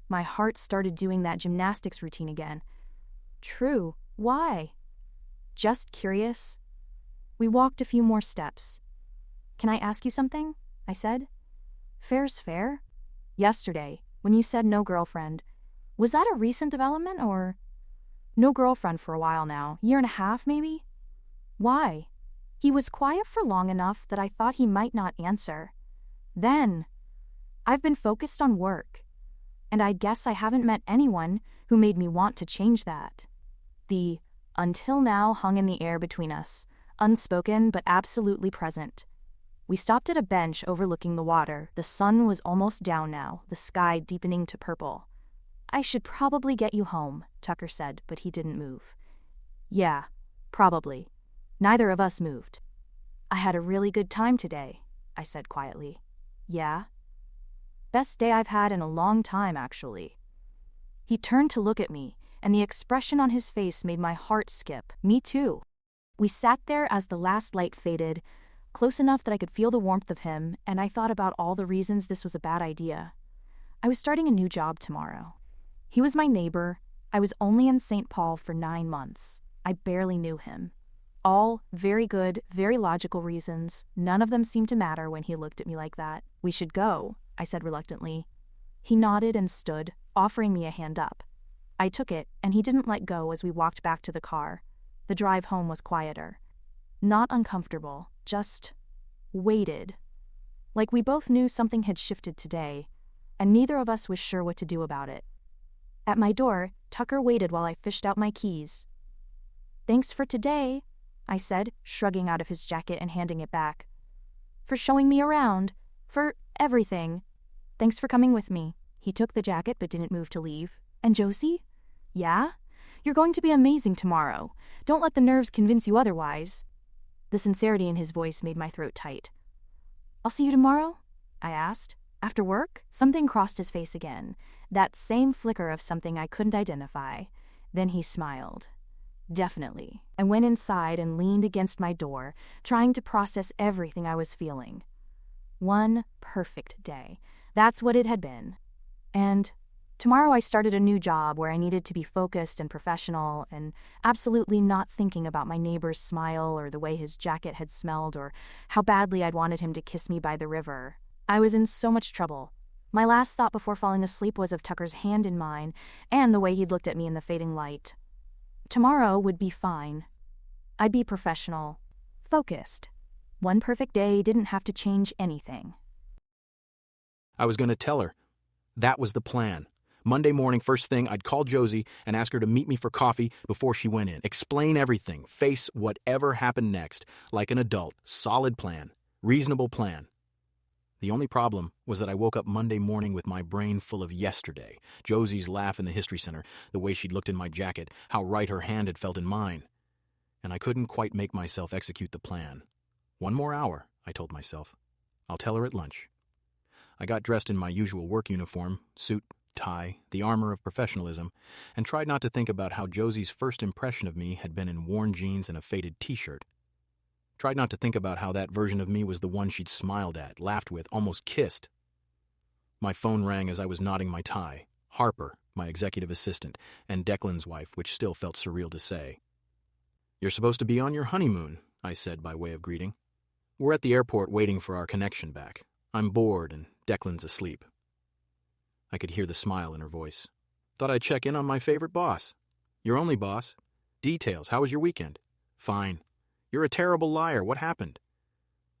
My heart started doing that gymnastics routine again. True. Why? Just curious. We walked a few more steps. Can I ask you something? I said. Fair's fair. Yesterday, when you said no girlfriend, was that a recent development or? No girlfriend for a while now, year and a half maybe? Why? He was quiet for long enough that I thought he might not answer. Then, I've been focused on work, and I guess I haven't met anyone who made me want to change that. The until now hung in the air between us, unspoken but absolutely present. We stopped at a bench overlooking the water. The sun was almost down now, the sky deepening to purple. I should probably get you home, Tucker said, but he didn't move. Yeah, probably. Neither of us moved. I had a really good time today, I said quietly. Yeah? Best day I've had in a long time, actually. He turned to look at me, and the expression on his face made my heart skip. Me too. We sat there as the last light faded, close enough that I could feel the warmth of him, and I thought about all the reasons this was a bad idea. I was starting a new job tomorrow. He was my neighbor. I was only in St. Paul for 9 months. I barely knew him. All very good, very logical reasons. None of them seemed to matter when he looked at me like that. We should go, I said reluctantly. He nodded and stood, offering me a hand up. I took it, and he didn't let go as we walked back to the car. The drive home was quieter. Not uncomfortable, just weighted. Like we both knew something had shifted today, and neither of us was sure what to do about it. At my door, Tucker waited while I fished out my keys. Thanks for today, I said, shrugging out of his jacket and handing it back. For showing me around. For everything. Thanks for coming with me. He took the jacket but didn't move to leave. And Josie? Yeah? You're going to be amazing tomorrow. Don't let the nerves convince you otherwise. The sincerity in his voice made my throat tight. I'll see you tomorrow? I asked. After work? Something crossed his face again. That same flicker of something I couldn't identify. Then he smiled. Definitely. I went inside and leaned against my door, trying to process everything I was feeling. One perfect day. That's what it had been. And tomorrow I started a new job where I needed to be focused and professional and absolutely not thinking about my neighbor's smile or the way his jacket had smelled or how badly I'd wanted him to kiss me by the river. I was in so much trouble. My last thought before falling asleep was of Tucker's hand in mine and the way he'd looked at me in the fading light. Tomorrow would be fine. I'd be professional, focused. One perfect day didn't have to change anything. I was going to tell her. That was the plan. Monday morning, first thing, I'd call Josie and ask her to meet me for coffee before she went in. Explain everything. Face whatever happened next. Like an adult. Solid plan. Reasonable plan. The only problem was that I woke up Monday morning with my brain full of yesterday. Josie's laugh in the history center, the way she'd looked in my jacket, how right her hand had felt in mine. And I couldn't quite make myself execute the plan. 1 more hour, I told myself. I'll tell her at lunch. I got dressed in my usual work uniform, suit, tie, the armor of professionalism, and tried not to think about how Josie's first impression of me had been in worn jeans and a faded t-shirt. Tried not to think about how that version of me was the one she'd smiled at, laughed with, almost kissed. My phone rang as I was knotting my tie. Harper, my executive assistant, and Declan's wife, which still felt surreal to say. "You're supposed to be on your honeymoon," I said by way of greeting. "We're at the airport waiting for our connection back. I'm bored and Declan's asleep." I could hear the smile in her voice. "Thought I'd check in on my favorite boss." "Your only boss. Details, how was your weekend?" "Fine." "You're a terrible liar. What happened?"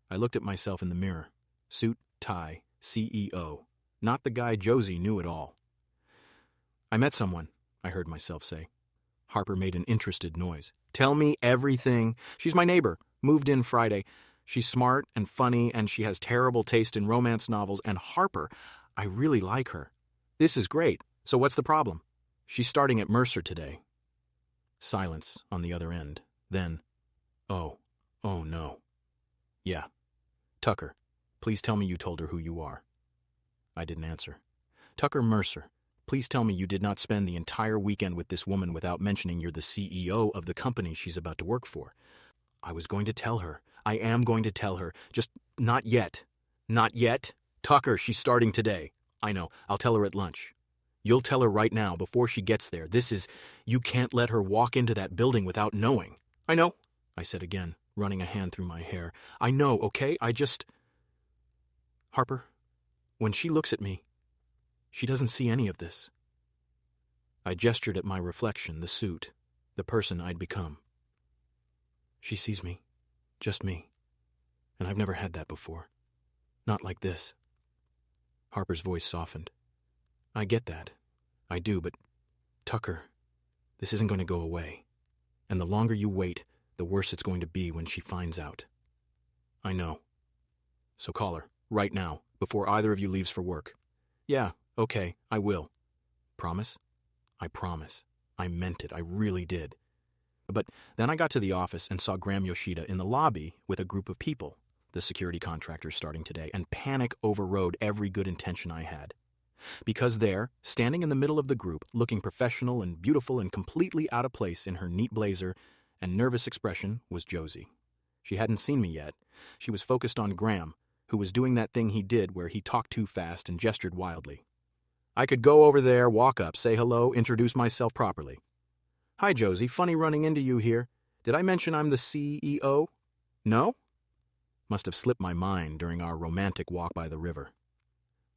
I looked at myself in the mirror. Suit, tie, CEO. Not the guy Josie knew at all. "I met someone," I heard myself say. Harper made an interested noise. "Tell me everything." "She's my neighbor. Moved in Friday. She's smart and funny, and she has terrible taste in romance novels. And Harper, I really like her." "This is great. So what's the problem?" "She's starting at Mercer today." Silence on the other end. Then, oh no. "Yeah. Tucker, please tell me you told her who you are." I didn't answer. "Tucker Mercer, please tell me you did not spend the entire weekend with this woman without mentioning you're the CEO of the company she's about to work for." I was going to tell her. I am going to tell her. Just not yet. Not yet? "Tucker, she's starting today." "I know. I'll tell her at lunch." "You'll tell her right now before she gets there. You can't let her walk into that building without knowing." "I know," I said again, running a hand through my hair. "I know, okay? Harper, when she looks at me, she doesn't see any of this." I gestured at my reflection, the suit, the person I'd become. "She sees me. Just me. And I've never had that before. Not like this." Harper's voice softened. "I get that. I do, but Tucker, this isn't going to go away. And the longer you wait, the worse it's going to be when she finds out." "I know. So call her, right now, before either of you leaves for work." "Yeah, okay, I will." "Promise?" I promise. I meant it. I really did. But then I got to the office and saw Graham Yoshida in the lobby with a group of people, the security contractors starting today, and panic overrode every good intention I had. Because there, standing in the middle of the group, looking professional and beautiful and completely out of place in her neat blazer and nervous expression, was Josie. She hadn't seen me yet. She was focused on Graham, who was doing that thing he did where he talked too fast and gestured wildly. I could go over there, walk up, say hello, introduce myself properly. "Hi, Josie. Funny running into you here. Did I mention I'm the CEO? No?" Must have slipped my mind during our romantic walk by the river.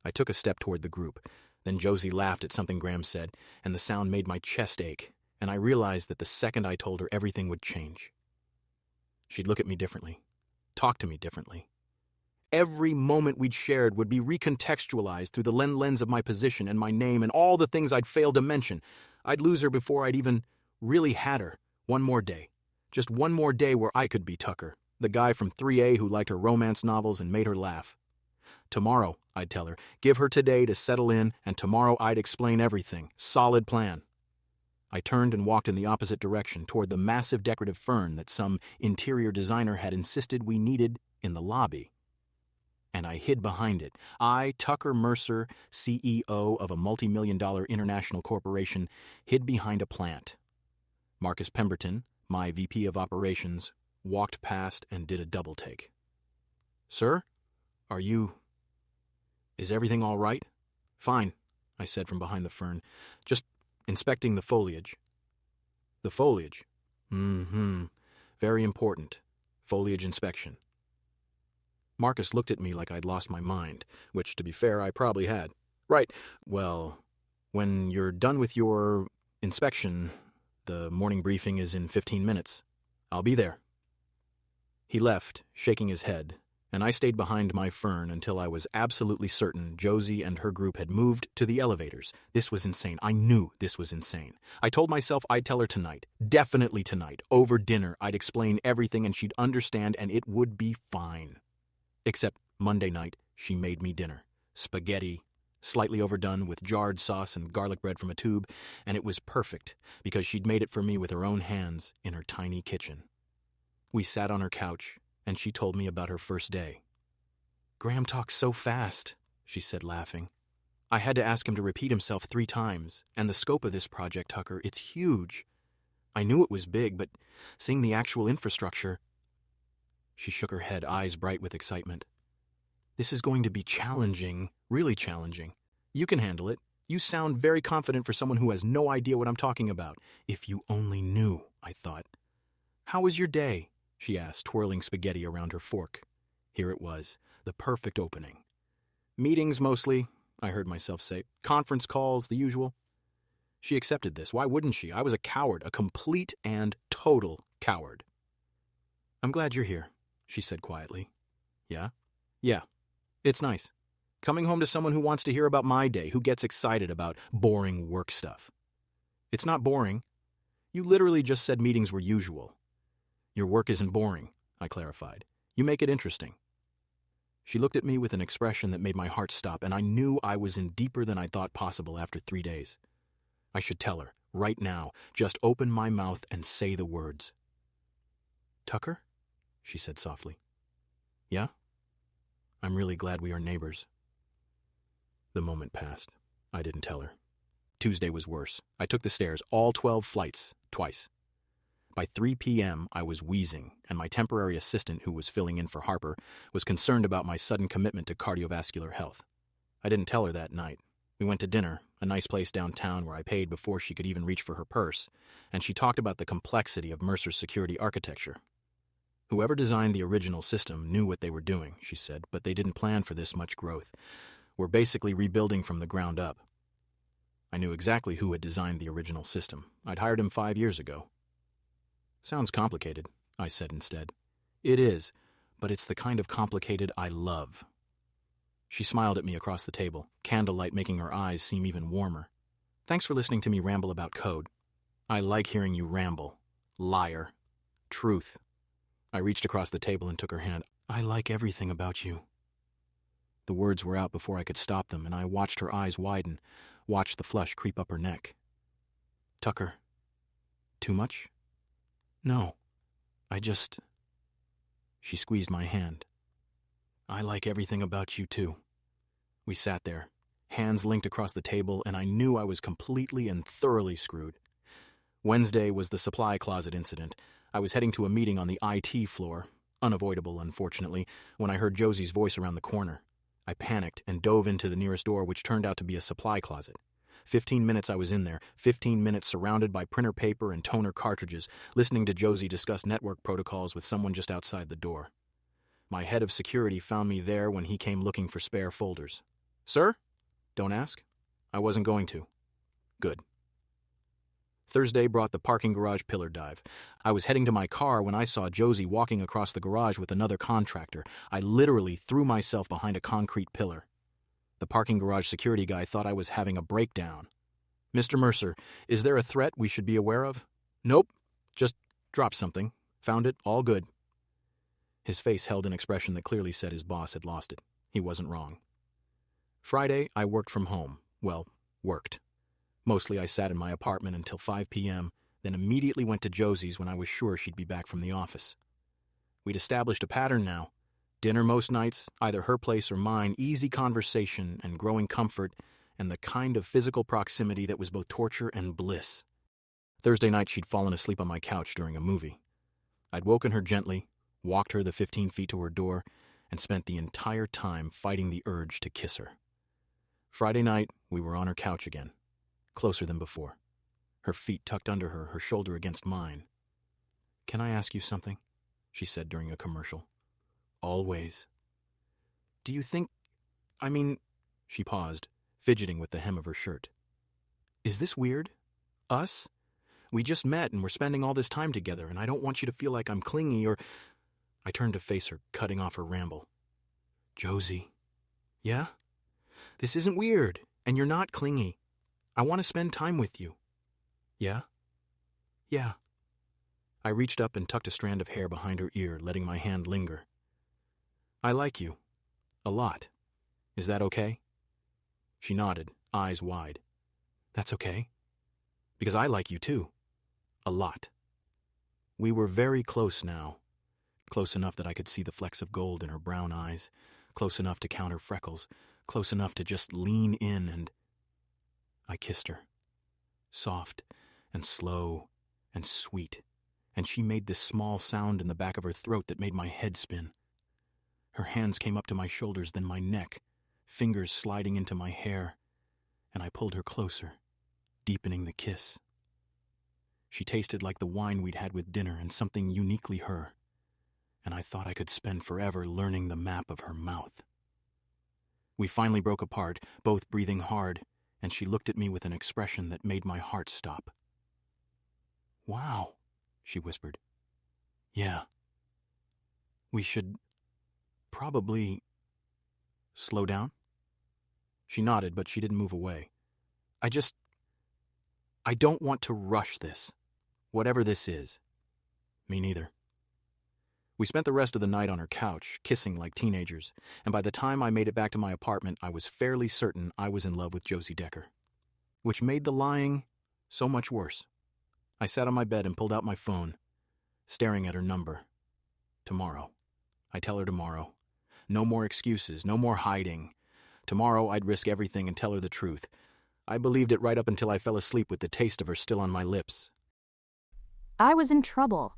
I took a step toward the group. Then Josie laughed at something Graham said, and the sound made my chest ache, and I realized that the second I told her everything would change. She'd look at me differently, talk to me differently. Every moment we'd shared would be recontextualized through the lens of my position and my name and all the things I'd failed to mention. I'd lose her before I'd even really had her. One more day. Just one more day where I could be Tucker, the guy from 3A who liked her romance novels and made her laugh. Tomorrow, I'd tell her, give her today to settle in, and tomorrow I'd explain everything. Solid plan. I turned and walked in the opposite direction, toward the massive decorative fern that some interior designer had insisted we needed in the lobby. And I hid behind it. I, Tucker Mercer, CEO of a multi-million-dollar international corporation, hid behind a plant. Marcus Pemberton, my VP of operations, walked past and did a double take. "Sir, is everything all right?" "Fine," I said from behind the fern. "Just inspecting the foliage." "The foliage?" Very important. Foliage inspection." Marcus looked at me like I'd lost my mind, which, to be fair, I probably had. "Right. Well, when you're done with your inspection, the morning briefing is in 15 minutes. I'll be there." He left, shaking his head, and I stayed behind my fern until I was absolutely certain Josie and her group had moved to the elevators. This was insane. I knew this was insane. I told myself I'd tell her tonight, definitely tonight, over dinner. I'd explain everything and she'd understand and it would be fine. Except Monday night, she made me dinner. Spaghetti, slightly overdone with jarred sauce and garlic bread from a tube, and it was perfect because she'd made it for me with her own hands in her tiny kitchen. We sat on her couch, and she told me about her first day. "Graham talks so fast," she said, laughing. "I had to ask him to repeat himself 3 times, and the scope of this project, Tucker, it's huge. I knew it was big, but seeing the actual infrastructure..." She shook her head, eyes bright with excitement. "This is going to be challenging, really challenging. You can handle it. You sound very confident for someone who has no idea what I'm talking about. If you only knew," I thought. "How was your day?" she asked, twirling spaghetti around her fork. Here it was, the perfect opening. "Meetings mostly," I heard myself say. "Conference calls, the usual." She accepted this. Why wouldn't she? I was a coward, a complete and total coward. "I'm glad you're here," she said quietly. "Yeah? Yeah. It's nice. Coming home to someone who wants to hear about my day, who gets excited about boring work stuff." "It's not boring. You literally just said meetings were usual." "Your work isn't boring," I clarified. "You make it interesting." She looked at me with an expression that made my heart stop, and I knew I was in deeper than I thought possible after 3 days. I should tell her, right now, just open my mouth and say the words. "Tucker?" she said softly. "Yeah? I'm really glad we are neighbors." The moment passed. I didn't tell her. Tuesday was worse. I took the stairs, all 12 flights, twice. By 3 p.m., I was wheezing, and my temporary assistant, who was filling in for Harper, was concerned about my sudden commitment to cardiovascular health. I didn't tell her that night. We went to dinner, a nice place downtown where I paid before she could even reach for her purse, and she talked about the complexity of Mercer's security architecture. "Whoever designed the original system knew what they were doing," she said, "but they didn't plan for this much growth. We're basically rebuilding from the ground up." I knew exactly who had designed the original system. I'd hired him 5 years ago. "Sounds complicated," I said instead. "It is, but it's the kind of complicated I love." She smiled at me across the table, candlelight making her eyes seem even warmer. "Thanks for listening to me ramble about code. I like hearing you ramble. Liar. Truth." I reached across the table and took her hand. "I like everything about you." The words were out before I could stop them, and I watched her eyes widen, watched the flush creep up her neck. "Tucker, too much?" "No, I just..." She squeezed my hand. "I like everything about you, too." We sat there, hands linked across the table, and I knew I was completely and thoroughly screwed. Wednesday was the supply closet incident. I was heading to a meeting on the IT floor, unavoidable, unfortunately, when I heard Josie's voice around the corner. I panicked and dove into the nearest door, which turned out to be a supply closet. 15 minutes I was in there, 15 minutes surrounded by printer paper and toner cartridges, listening to Josie discuss network protocols with someone just outside the door. My head of security found me there when he came looking for spare folders. "Sir?" "Don't ask. I wasn't going to." "Good." Thursday brought the parking garage pillar dive. I was heading to my car when I saw Josie walking across the garage with another contractor. I literally threw myself behind a concrete pillar. The parking garage security guy thought I was having a breakdown. "Mr. Mercer, is there a threat we should be aware of?" "Nope. Just dropped something. Found it. All good." His face held an expression that clearly said his boss had lost it. He wasn't wrong. Friday, I worked from home. Well, worked. Mostly I sat in my apartment until 5 p.m., then immediately went to Josie's when I was sure she'd be back from the office. We'd established a pattern now. Dinner most nights, either her place or mine, easy conversation and growing comfort, and the kind of physical proximity that was both torture and bliss. Thursday night she'd fallen asleep on my couch during a movie. I'd woken her gently, walked her the 15 feet to her door, and spent the entire time fighting the urge to kiss her. Friday night, we were on her couch again, closer than before. Her feet tucked under her, her shoulder against mine. "Can I ask you something?" she said during a commercial. "Always." "Do you think... She paused, fidgeting with the hem of her shirt. "Is this weird? Us? We just met and we're spending all this time together, and I don't want you to feel like I'm clingy or..." I turned to face her, cutting off her ramble. Josie. Yeah? This isn't weird, and you're not clingy. I want to spend time with you. Yeah? Yeah. I reached up and tucked a strand of hair behind her ear, letting my hand linger. I like you. A lot. Is that okay? She nodded, eyes wide. That's okay. Because I like you too. A lot. We were very close now. Close enough that I could see the flecks of gold in her brown eyes. Close enough to count her freckles. Close enough to just lean in and... I kissed her. Soft and slow and sweet. And she made this small sound in the back of her throat that made my head spin. Her hands came up to my shoulders, then my neck, fingers sliding into my hair, and I pulled her closer, deepening the kiss. She tasted like the wine we'd had with dinner and something uniquely her, and I thought I could spend forever learning the map of her mouth. We finally broke apart, both breathing hard, and she looked at me with an expression that made my heart stop. Wow, she whispered. Yeah. We should probably slow down? She nodded, but she didn't move away. I don't want to rush this, whatever this is. Me neither. We spent the rest of the night on her couch, kissing like teenagers, and by the time I made it back to my apartment, I was fairly certain I was in love with Josie Decker, which made the lying so much worse. I sat on my bed and pulled out my phone, staring at her number. Tomorrow. I tell her tomorrow. No more excuses, no more hiding. Tomorrow I'd risk everything and tell her the truth. I believed it right up until I fell asleep with the taste of her still on my lips. I was in trouble.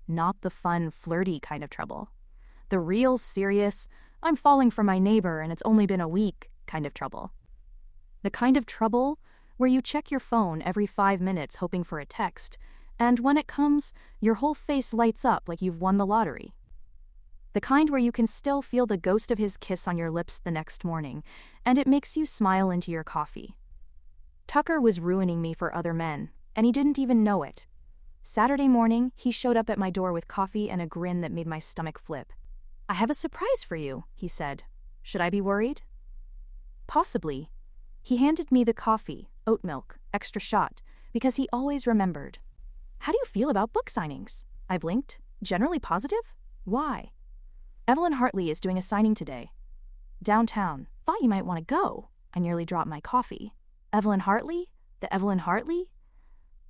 Not the fun, flirty kind of trouble. The real, serious, I'm falling for my neighbor and it's only been a week kind of trouble. The kind of trouble where you check your phone every 5 minutes hoping for a text, and when it comes, your whole face lights up like you've won the lottery. The kind where you can still feel the ghost of his kiss on your lips the next morning, and it makes you smile into your coffee. Tucker was ruining me for other men, and he didn't even know it. Saturday morning, he showed up at my door with coffee and a grin that made my stomach flip. I have a surprise for you, he said. Should I be worried? Possibly. He handed me the coffee, oat milk, extra shot, because he always remembered. How do you feel about book signings? I blinked. Generally positive? Why? Evelyn Hartley is doing a signing today. Downtown. Thought you might want to go. I nearly dropped my coffee. Evelyn Hartley? The Evelyn Hartley?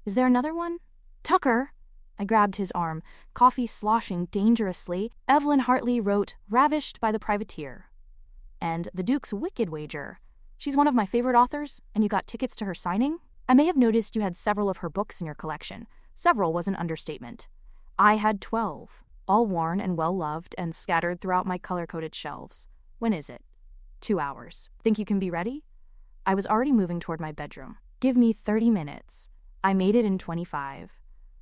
Is there another one? Tucker! I grabbed his arm, coffee sloshing dangerously. Evelyn Hartley wrote, Ravished by the Privateer. And The Duke's Wicked Wager. She's one of my favorite authors, and you got tickets to her signing? I may have noticed you had several of her books in your collection. Several was an understatement. I had 12. All worn and well-loved and scattered throughout my color-coded shelves. When is it? 2 hours. Think you can be ready? I was already moving toward my bedroom. Give me 30 minutes. I made it in 25.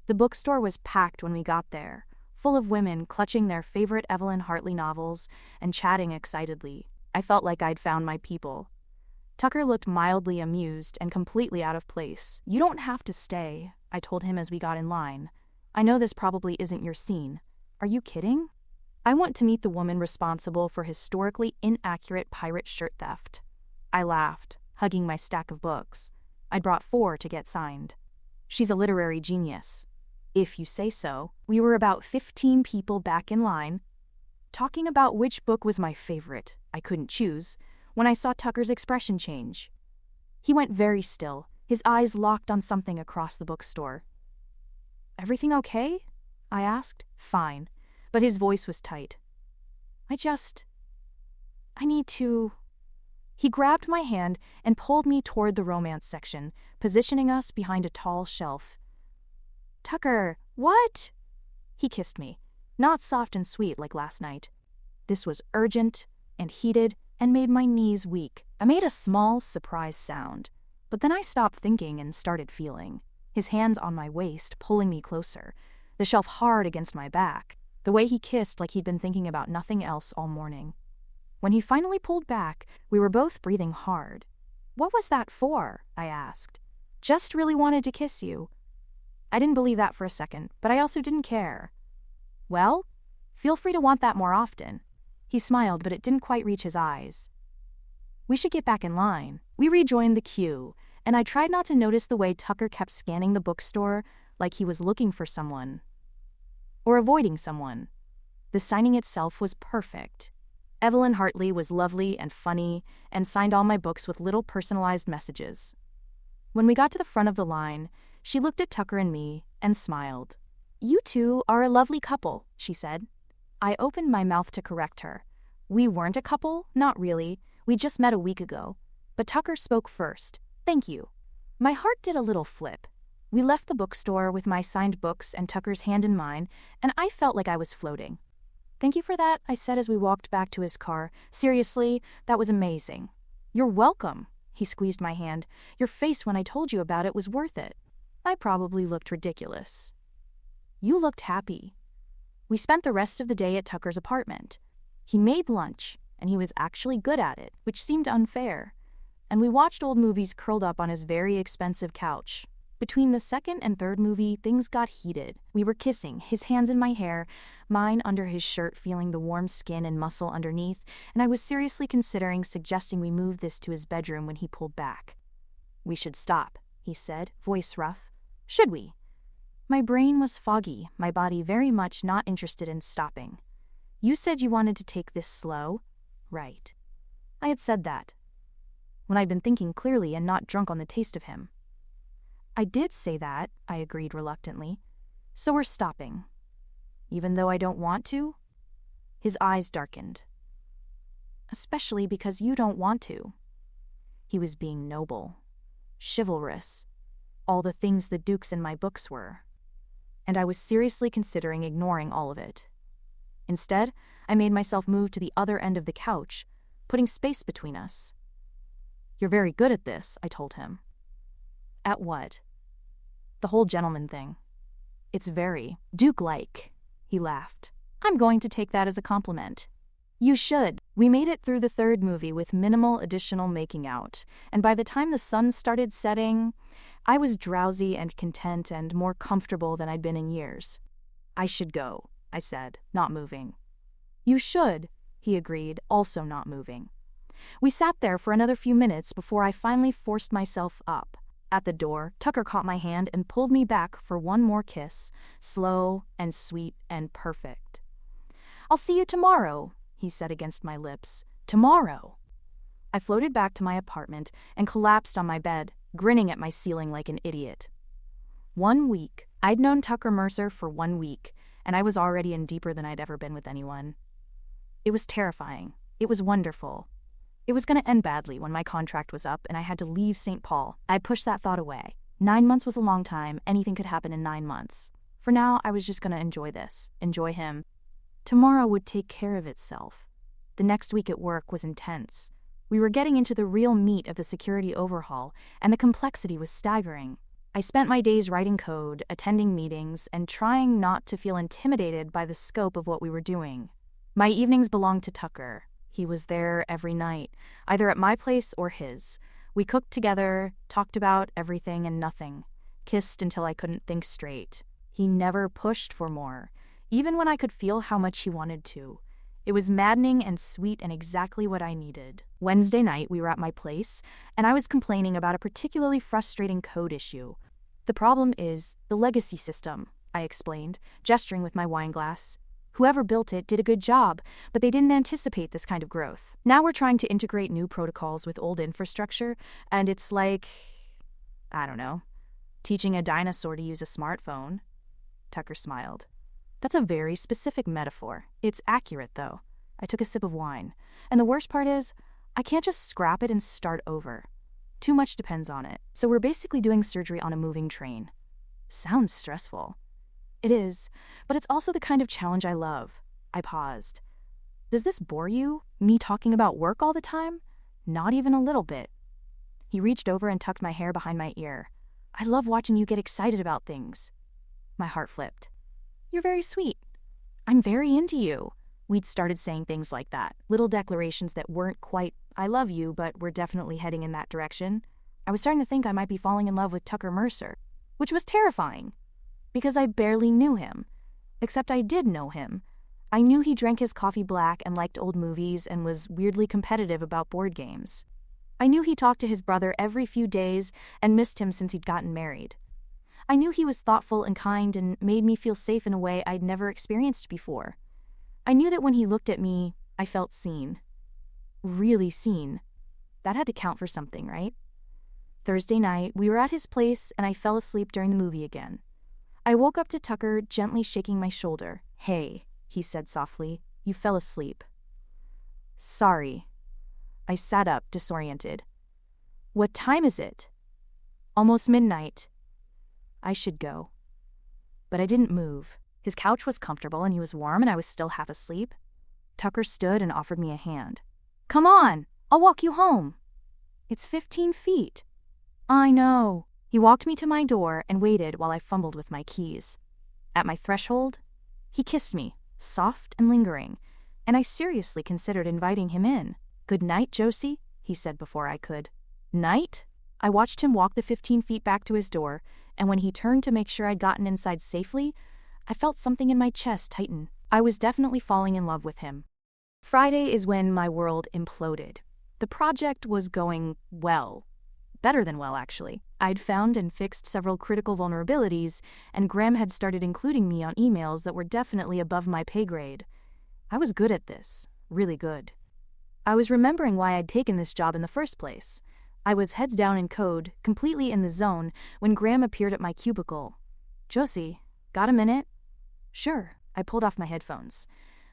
The bookstore was packed when we got there, full of women clutching their favorite Evelyn Hartley novels and chatting excitedly. I felt like I'd found my people. Tucker looked mildly amused and completely out of place. You don't have to stay, I told him as we got in line. I know this probably isn't your scene. Are you kidding? I want to meet the woman responsible for historically inaccurate pirate shirt theft. I laughed, hugging my stack of books. I'd brought 4 to get signed. She's a literary genius. If you say so. We were about 15 people back in line, talking about which book was my favorite. I couldn't choose, when I saw Tucker's expression change. He went very still, his eyes locked on something across the bookstore. Everything okay? I asked. Fine, but his voice was tight. I need to... He grabbed my hand and pulled me toward the romance section, positioning us behind a tall shelf. Tucker, what? He kissed me, not soft and sweet like last night. This was urgent and heated and made my knees weak. I made a small, surprised sound, but then I stopped thinking and started feeling. His hands on my waist, pulling me closer, the shelf hard against my back, the way he kissed like he'd been thinking about nothing else all morning. When he finally pulled back, we were both breathing hard. What was that for? I asked. Just really wanted to kiss you. I didn't believe that for a second, but I also didn't care. Well, feel free to want that more often. He smiled, but it didn't quite reach his eyes. We should get back in line. We rejoined the queue, and I tried not to notice the way Tucker kept scanning the bookstore like he was looking for someone. Or avoiding someone. The signing itself was perfect. Evelyn Hartley was lovely and funny and signed all my books with little personalized messages. When we got to the front of the line, she looked at Tucker and me and smiled. "You two are a lovely couple," she said. I opened my mouth to correct her. We weren't a couple, not really. We just met a week ago. But Tucker spoke first. "Thank you." My heart did a little flip. We left the bookstore with my signed books and Tucker's hand in mine, and I felt like I was floating. "Thank you for that," I said as we walked back to his car. "Seriously, that was amazing." "You're welcome." He squeezed my hand. "Your face when I told you about it was worth it." I probably looked ridiculous. "You looked happy." We spent the rest of the day at Tucker's apartment. He made lunch, and he was actually good at it, which seemed unfair. And we watched old movies curled up on his very expensive couch. Between the second and third movie, things got heated. We were kissing, his hands in my hair, mine under his shirt, feeling the warm skin and muscle underneath, and I was seriously considering suggesting we move this to his bedroom when he pulled back. "We should stop," he said, voice rough. "Should we?" My brain was foggy, my body very much not interested in stopping. "You said you wanted to take this slow?" "Right." I had said that, when I'd been thinking clearly and not drunk on the taste of him. "I did say that," I agreed reluctantly. "So we're stopping. Even though I don't want to?" His eyes darkened. "Especially because you don't want to." He was being noble, chivalrous, all the things the dukes in my books were. And I was seriously considering ignoring all of it. Instead, I made myself move to the other end of the couch, putting space between us. "You're very good at this," I told him. "At what?" "The whole gentleman thing. It's very Duke-like," he laughed. "I'm going to take that as a compliment." "You should." We made it through the third movie with minimal additional making out, and by the time the sun started setting, I was drowsy and content and more comfortable than I'd been in years. "I should go," I said, not moving. "You should," he agreed, also not moving. We sat there for another few minutes before I finally forced myself up. At the door, Tucker caught my hand and pulled me back for one more kiss, slow and sweet and perfect. "I'll see you tomorrow," he said against my lips. "Tomorrow." I floated back to my apartment and collapsed on my bed, grinning at my ceiling like an idiot. 1 week. I'd known Tucker Mercer for 1 week, and I was already in deeper than I'd ever been with anyone. It was terrifying. It was wonderful. It was going to end badly when my contract was up and I had to leave St. Paul. I pushed that thought away. 9 months was a long time. Anything could happen in 9 months. For now, I was just going to enjoy this, enjoy him. Tomorrow would take care of itself. The next week at work was intense. We were getting into the real meat of the security overhaul, and the complexity was staggering. I spent my days writing code, attending meetings, and trying not to feel intimidated by the scope of what we were doing. My evenings belonged to Tucker. He was there every night, either at my place or his. We cooked together, talked about everything and nothing, kissed until I couldn't think straight. He never pushed for more, even when I could feel how much he wanted to. It was maddening and sweet and exactly what I needed. Wednesday night, we were at my place, and I was complaining about a particularly frustrating code issue. "The problem is the legacy system," I explained, gesturing with my wine glass. "Whoever built it did a good job, but they didn't anticipate this kind of growth. Now we're trying to integrate new protocols with old infrastructure, and it's like, I don't know, teaching a dinosaur to use a smartphone." Tucker smiled. "That's a very specific metaphor. It's accurate, though." I took a sip of wine. "And the worst part is, I can't just scrap it and start over. Too much depends on it. So we're basically doing surgery on a moving train." Sounds stressful. It is, but it's also the kind of challenge I love. I paused. "Does this bore you? Me talking about work all the time?" "Not even a little bit." He reached over and tucked my hair behind my ear. "I love watching you get excited about things." My heart flipped. "You're very sweet. I'm very into you." We'd started saying things like that, little declarations that weren't quite, "I love you," but were definitely heading in that direction. I was starting to think I might be falling in love with Tucker Mercer, which was terrifying, because I barely knew him. Except I did know him. I knew he drank his coffee black and liked old movies and was weirdly competitive about board games. I knew he talked to his brother every few days and missed him since he'd gotten married. I knew he was thoughtful and kind and made me feel safe in a way I'd never experienced before. I knew that when he looked at me, I felt seen. Really seen. That had to count for something, right? Thursday night, we were at his place and I fell asleep during the movie again. I woke up to Tucker gently shaking my shoulder. "Hey," he said softly, "you fell asleep." "Sorry." I sat up, disoriented. "What time is it?" "Almost midnight." I should go. But I didn't move. His couch was comfortable and he was warm and I was still half asleep. Tucker stood and offered me a hand. "Come on, I'll walk you home." "It's 15 feet. "I know." He walked me to my door and waited while I fumbled with my keys. At my threshold, he kissed me, soft and lingering, and I seriously considered inviting him in. "Good night, Josie," he said before I could. "Night?" I watched him walk the 15 feet back to his door, and when he turned to make sure I'd gotten inside safely, I felt something in my chest tighten. I was definitely falling in love with him. Friday is when my world imploded. The project was going well. Better than well, actually. I'd found and fixed several critical vulnerabilities, and Graham had started including me on emails that were definitely above my pay grade. I was good at this. Really good. I was remembering why I'd taken this job in the first place. I was heads down in code, completely in the zone, when Graham appeared at my cubicle. "Josie, got a minute?" "Sure." I pulled off my headphones.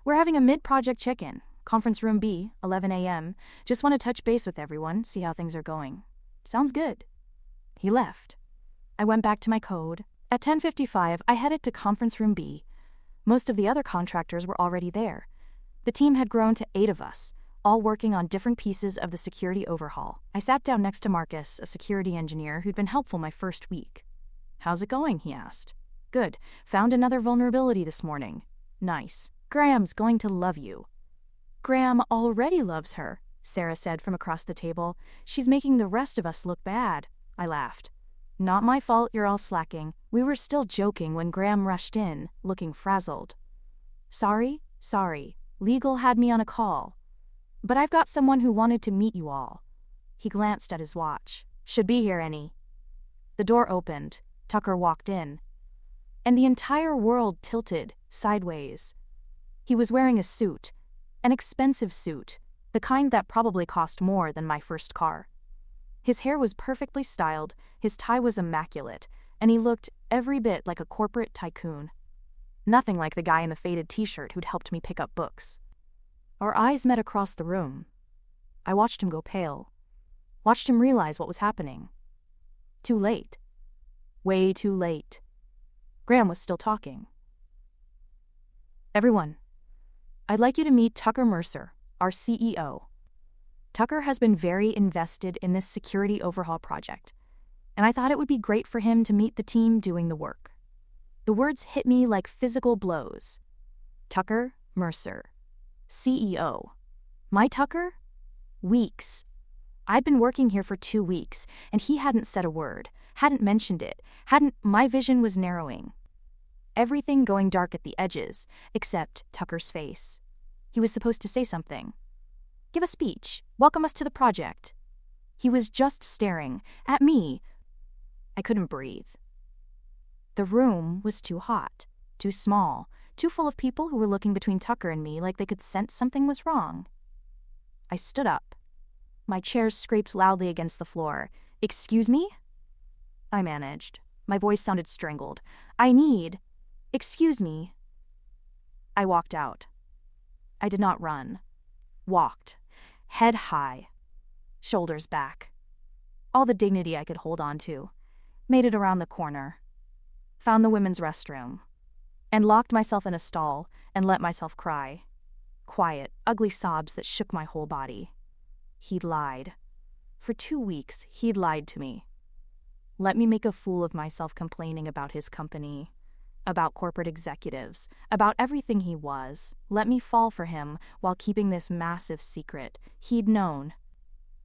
"We're having a mid-project check-in. Conference room B, 11 a.m. Just want to touch base with everyone, see how things are going." "Sounds good." He left. I went back to my code. At 10:55, I headed to conference room B. Most of the other contractors were already there. The team had grown to 8 of us, all working on different pieces of the security overhaul. I sat down next to Marcus, a security engineer who'd been helpful my first week. "How's it going?" he asked. "Good. Found another vulnerability this morning." "Nice. Graham's going to love you." "Graham already loves her," Sarah said from across the table. "She's making the rest of us look bad." I laughed. "Not my fault you're all slacking." We were still joking when Graham rushed in, looking frazzled. Sorry. Legal had me on a call. But I've got someone who wanted to meet you all." He glanced at his watch. "Should be here any." The door opened. Tucker walked in. And the entire world tilted, sideways. He was wearing a suit. An expensive suit. The kind that probably cost more than my first car. His hair was perfectly styled, his tie was immaculate, and he looked every bit like a corporate tycoon. Nothing like the guy in the faded t-shirt who'd helped me pick up books. Our eyes met across the room. I watched him go pale. Watched him realize what was happening. Too late. Way too late. Graham was still talking. "Everyone, I'd like you to meet Tucker Mercer, our CEO. Tucker has been very invested in this security overhaul project, and I thought it would be great for him to meet the team doing the work." The words hit me like physical blows. Tucker Mercer, CEO. My Tucker? Weeks. I'd been working here for 2 weeks, and he hadn't said a word, hadn't mentioned it, my vision was narrowing. Everything going dark at the edges, except Tucker's face. He was supposed to say something. Give a speech, welcome us to the project. He was just staring at me. I couldn't breathe. The room was too hot, too small, too full of people who were looking between Tucker and me like they could sense something was wrong. I stood up. My chair scraped loudly against the floor. "Excuse me?" I managed. My voice sounded strangled. Excuse me." I walked out. I did not run. Walked. Head high. Shoulders back. All the dignity I could hold on to. Made it around the corner. Found the women's restroom. And locked myself in a stall and let myself cry. Quiet, ugly sobs that shook my whole body. He'd lied. For 2 weeks, he'd lied to me. Let me make a fool of myself complaining about his company, about corporate executives, about everything he was. Let me fall for him while keeping this massive secret. He'd known.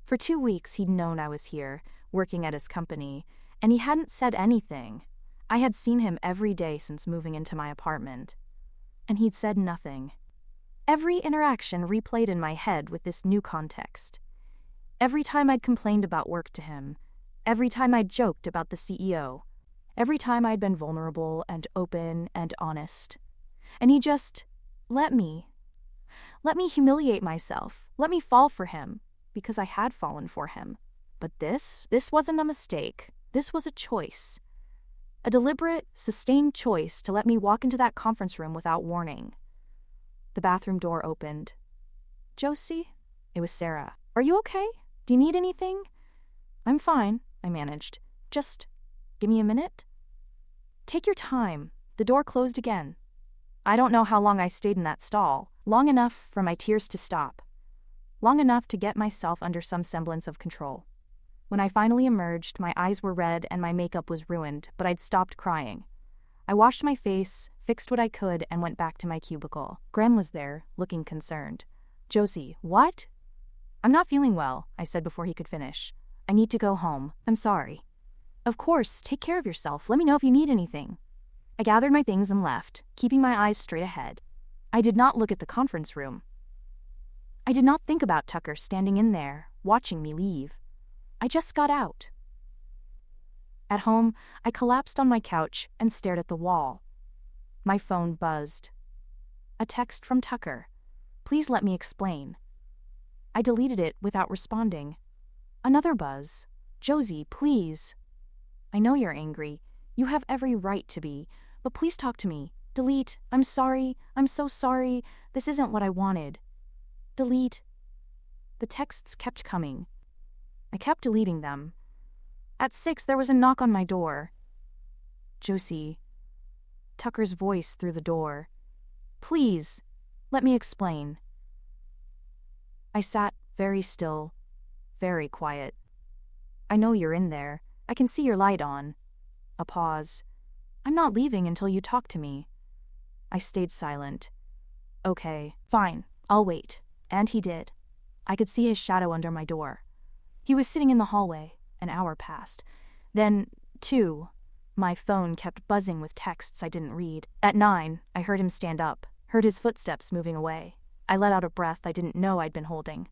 For 2 weeks, he'd known I was here, working at his company, and he hadn't said anything. I had seen him every day since moving into my apartment. And he'd said nothing. Every interaction replayed in my head with this new context. Every time I'd complained about work to him, every time I'd joked about the CEO, every time I'd been vulnerable and open and honest. And he just let me humiliate myself, let me fall for him, because I had fallen for him. But this wasn't a mistake. This was a choice. A deliberate, sustained choice to let me walk into that conference room without warning. The bathroom door opened. "Josie?" It was Sarah. "Are you okay? Do you need anything?" "I'm fine," I managed. "Just give me a minute." "Take your time." The door closed again. I don't know how long I stayed in that stall. Long enough for my tears to stop. Long enough to get myself under some semblance of control. When I finally emerged, my eyes were red and my makeup was ruined, but I'd stopped crying. I washed my face, fixed what I could, and went back to my cubicle. Graham was there, looking concerned. "Josie, what?" "I'm not feeling well," I said before he could finish. "I need to go home. I'm sorry." "Of course, take care of yourself. Let me know if you need anything." I gathered my things and left, keeping my eyes straight ahead. I did not look at the conference room. I did not think about Tucker standing in there, watching me leave. I just got out. At home, I collapsed on my couch and stared at the wall. My phone buzzed. A text from Tucker. "Please let me explain." I deleted it without responding. Another buzz. "Josie, please." "I know you're angry. You have every right to be, but please talk to me. Delete. I'm sorry. I'm so sorry. This isn't what I wanted. Delete." The texts kept coming. I kept deleting them. At 6, there was a knock on my door. "Josie." Tucker's voice through the door. "Please, let me explain." I sat very still, very quiet. "I know you're in there. I can see your light on." A pause. "I'm not leaving until you talk to me." I stayed silent. "Okay, fine, I'll wait." And he did. I could see his shadow under my door. He was sitting in the hallway. An hour passed. Then, 2. My phone kept buzzing with texts I didn't read. At 9, I heard him stand up, heard his footsteps moving away. I let out a breath I didn't know I'd been holding.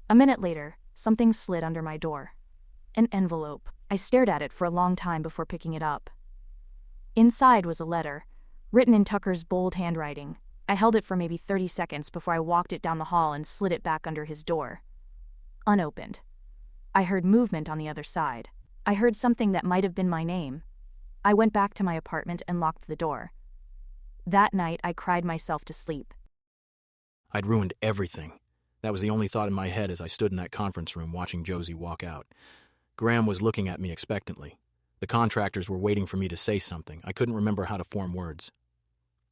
A minute later, something slid under my door. An envelope. I stared at it for a long time before picking it up. Inside was a letter, written in Tucker's bold handwriting. I held it for maybe 30 seconds before I walked it down the hall and slid it back under his door. Unopened. I heard movement on the other side. I heard something that might have been my name. I went back to my apartment and locked the door. That night, I cried myself to sleep. I'd ruined everything. That was the only thought in my head as I stood in that conference room watching Josie walk out. Graham was looking at me expectantly. The contractors were waiting for me to say something. I couldn't remember how to form words.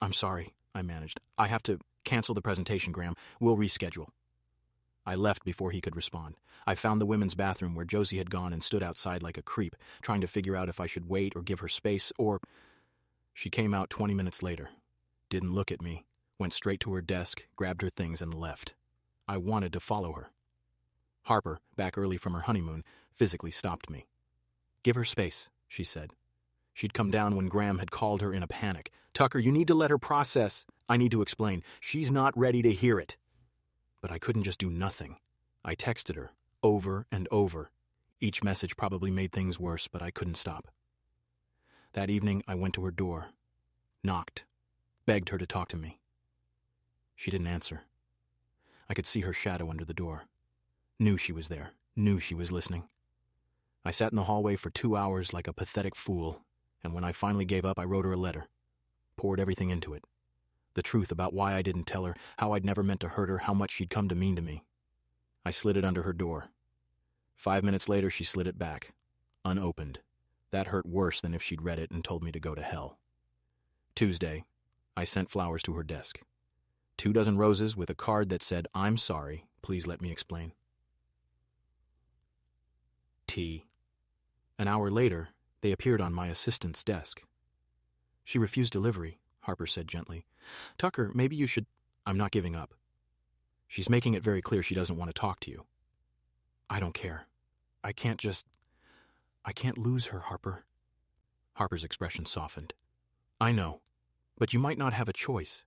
"I'm sorry," I managed. "I have to cancel the presentation, Graham. We'll reschedule." I left before he could respond. I found the women's bathroom where Josie had gone and stood outside like a creep, trying to figure out if I should wait or give her space or... She came out 20 minutes later, didn't look at me, went straight to her desk, grabbed her things, and left. I wanted to follow her. Harper, back early from her honeymoon, physically stopped me. "Give her space," she said. She'd come down when Graham had called her in a panic. "Tucker, you need to let her process." I need to explain. "She's not ready to hear it." But I couldn't just do nothing. I texted her, over and over. Each message probably made things worse, but I couldn't stop. That evening, I went to her door, knocked, begged her to talk to me. She didn't answer. I could see her shadow under the door. Knew she was there, knew she was listening. I sat in the hallway for 2 hours like a pathetic fool, and when I finally gave up, I wrote her a letter, poured everything into it. The truth about why I didn't tell her, how I'd never meant to hurt her, how much she'd come to mean to me. I slid it under her door. 5 minutes later, she slid it back, unopened. That hurt worse than if she'd read it and told me to go to hell. Tuesday, I sent flowers to her desk. 2 dozen roses with a card that said, "I'm sorry, please let me explain." Tea. An hour later, they appeared on my assistant's desk. "She refused delivery," Harper said gently. "Tucker, maybe you should..." "I'm not giving up. She's making it very clear she doesn't want to talk to you." "I don't care. I can't lose her, Harper." Harper's expression softened. "I know, but you might not have a choice."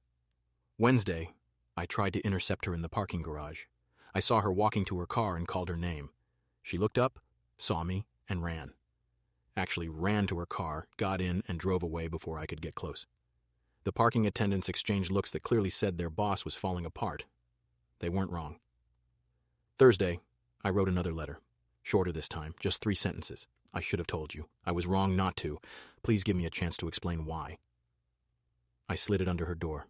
Wednesday, I tried to intercept her in the parking garage. I saw her walking to her car and called her name. She looked up, saw me, and ran. Actually ran to her car, got in, and drove away before I could get close. The parking attendants exchanged looks that clearly said their boss was falling apart. They weren't wrong. Thursday, I wrote another letter. Shorter this time, just 3 sentences. I should have told you. I was wrong not to. Please give me a chance to explain why. I slid it under her door.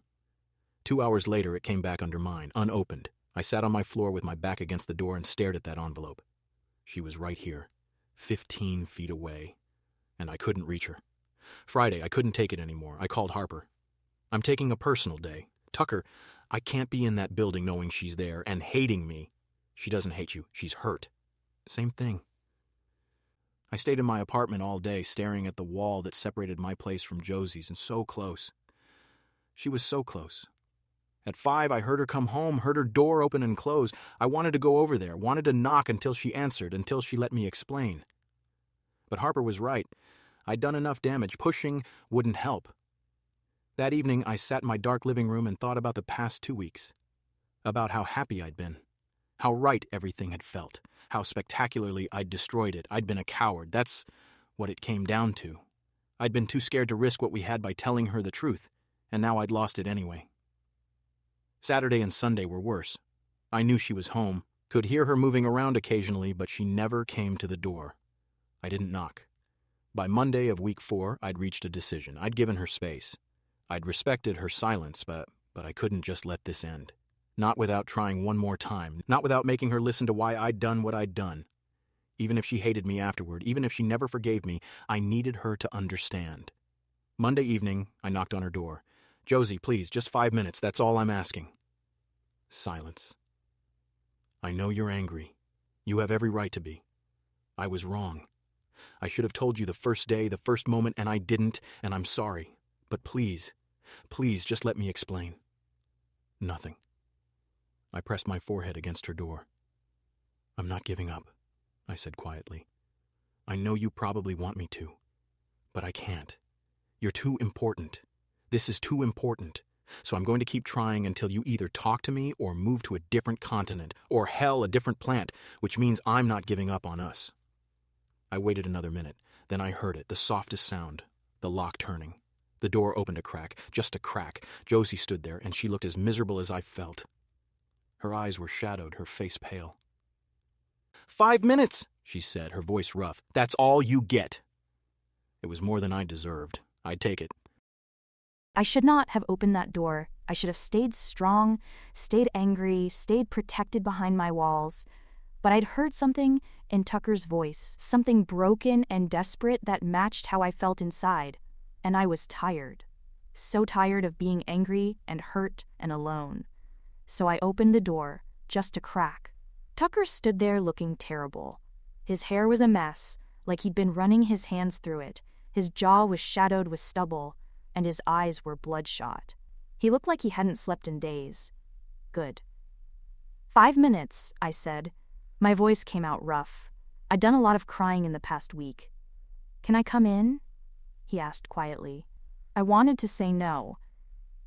2 hours later, it came back under mine, unopened. I sat on my floor with my back against the door and stared at that envelope. She was right here, 15 feet away, and I couldn't reach her. Friday, I couldn't take it anymore. I called Harper. I'm taking a personal day. Tucker, I can't be in that building knowing she's there and hating me. She doesn't hate you. She's hurt. Same thing. I stayed in my apartment all day, staring at the wall that separated my place from Josie's, and so close. She was so close. At 5, I heard her come home, heard her door open and close. I wanted to go over there, wanted to knock until she answered, until she let me explain. But Harper was right. I'd done enough damage. Pushing wouldn't help. That evening, I sat in my dark living room and thought about the past 2 weeks. About how happy I'd been. How right everything had felt. How spectacularly I'd destroyed it. I'd been a coward. That's what it came down to. I'd been too scared to risk what we had by telling her the truth, and now I'd lost it anyway. Saturday and Sunday were worse. I knew she was home, could hear her moving around occasionally, but she never came to the door. I didn't knock. By Monday of week 4, I'd reached a decision. I'd given her space. I'd respected her silence, but I couldn't just let this end. Not without trying one more time, not without making her listen to why I'd done what I'd done. Even if she hated me afterward, even if she never forgave me, I needed her to understand. Monday evening, I knocked on her door. Josie, please, just 5 minutes, that's all I'm asking. Silence. I know you're angry. You have every right to be. I was wrong. I should have told you the first day, the first moment, and I didn't, and I'm sorry. But please, please, just let me explain. Nothing. I pressed my forehead against her door. I'm not giving up, I said quietly. I know you probably want me to, but I can't. You're too important. This is too important. So I'm going to keep trying until you either talk to me or move to a different continent, or hell, a different plant, which means I'm not giving up on us. I waited another minute. Then I heard it, the softest sound, the lock turning. The door opened a crack, just a crack. Josie stood there, and she looked as miserable as I felt. Her eyes were shadowed, her face pale. 5 minutes, she said, her voice rough. That's all you get. It was more than I deserved. I'd take it. I should not have opened that door. I should have stayed strong, stayed angry, stayed protected behind my walls. But I'd heard something in Tucker's voice, something broken and desperate that matched how I felt inside. And I was tired. So tired of being angry and hurt and alone. So I opened the door, just a crack. Tucker stood there looking terrible. His hair was a mess, like he'd been running his hands through it. His jaw was shadowed with stubble, and his eyes were bloodshot. He looked like he hadn't slept in days. Good. 5 minutes, I said. My voice came out rough. I'd done a lot of crying in the past week. Can I come in? He asked quietly. I wanted to say no.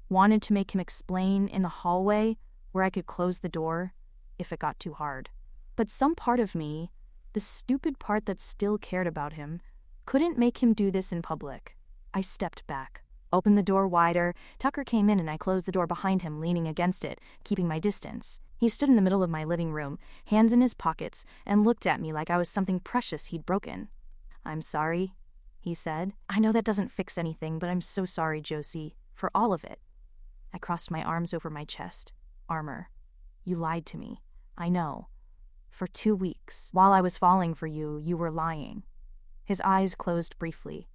Wanted to make him explain in the hallway where I could close the door if it got too hard. But some part of me, the stupid part that still cared about him, couldn't make him do this in public. I stepped back, opened the door wider. Tucker came in and I closed the door behind him, leaning against it, keeping my distance. He stood in the middle of my living room, hands in his pockets, and looked at me like I was something precious he'd broken. I'm sorry, he said. I know that doesn't fix anything, but I'm so sorry, Josie, for all of it. I crossed my arms over my chest. Armor. You lied to me. I know. For 2 weeks, while I was falling for you, you were lying. His eyes closed briefly.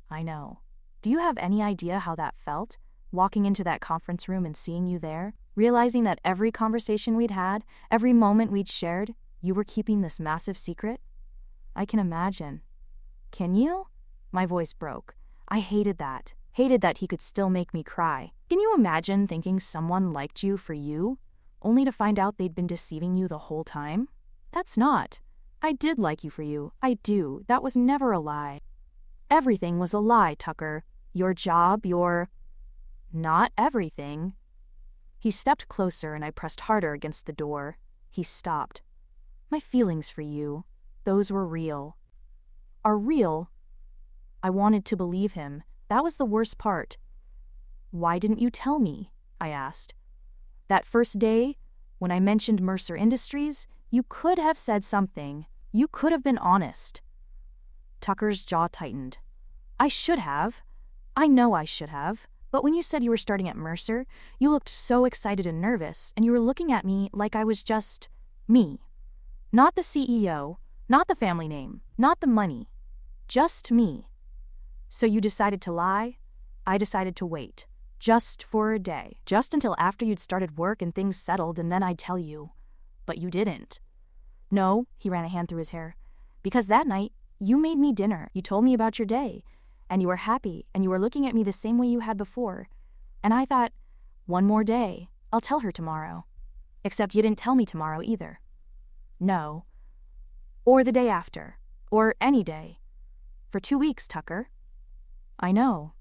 I know. Do you have any idea how that felt? Walking into that conference room and seeing you there? Realizing that every conversation we'd had, every moment we'd shared, you were keeping this massive secret? I can imagine. Can you? My voice broke. I hated that. Hated that he could still make me cry. Can you imagine thinking someone liked you for you, only to find out they'd been deceiving you the whole time? That's not. I did like you for you. I do. That was never a lie. Everything was a lie, Tucker. Your job, your... Not everything. He stepped closer and I pressed harder against the door. He stopped. My feelings for you, those were real. Are real? I wanted to believe him. That was the worst part. Why didn't you tell me? I asked. That first day, when I mentioned Mercer Industries, you could have said something. You could have been honest. Tucker's jaw tightened. I should have. I know I should have. But when you said you were starting at Mercer, you looked so excited and nervous, and you were looking at me like I was just me. Not the CEO, not the family name, not the money. Just me. So you decided to lie? I decided to wait. Just for a day. Just until after you'd started work and things settled, and then I'd tell you. But you didn't. No, he ran a hand through his hair. Because that night, you made me dinner. You told me about your day. And you were happy, and you were looking at me the same way you had before. And I thought, one more day. I'll tell her tomorrow. Except you didn't tell me tomorrow either. No. Or the day after. Or any day. For 2 weeks, Tucker. I know.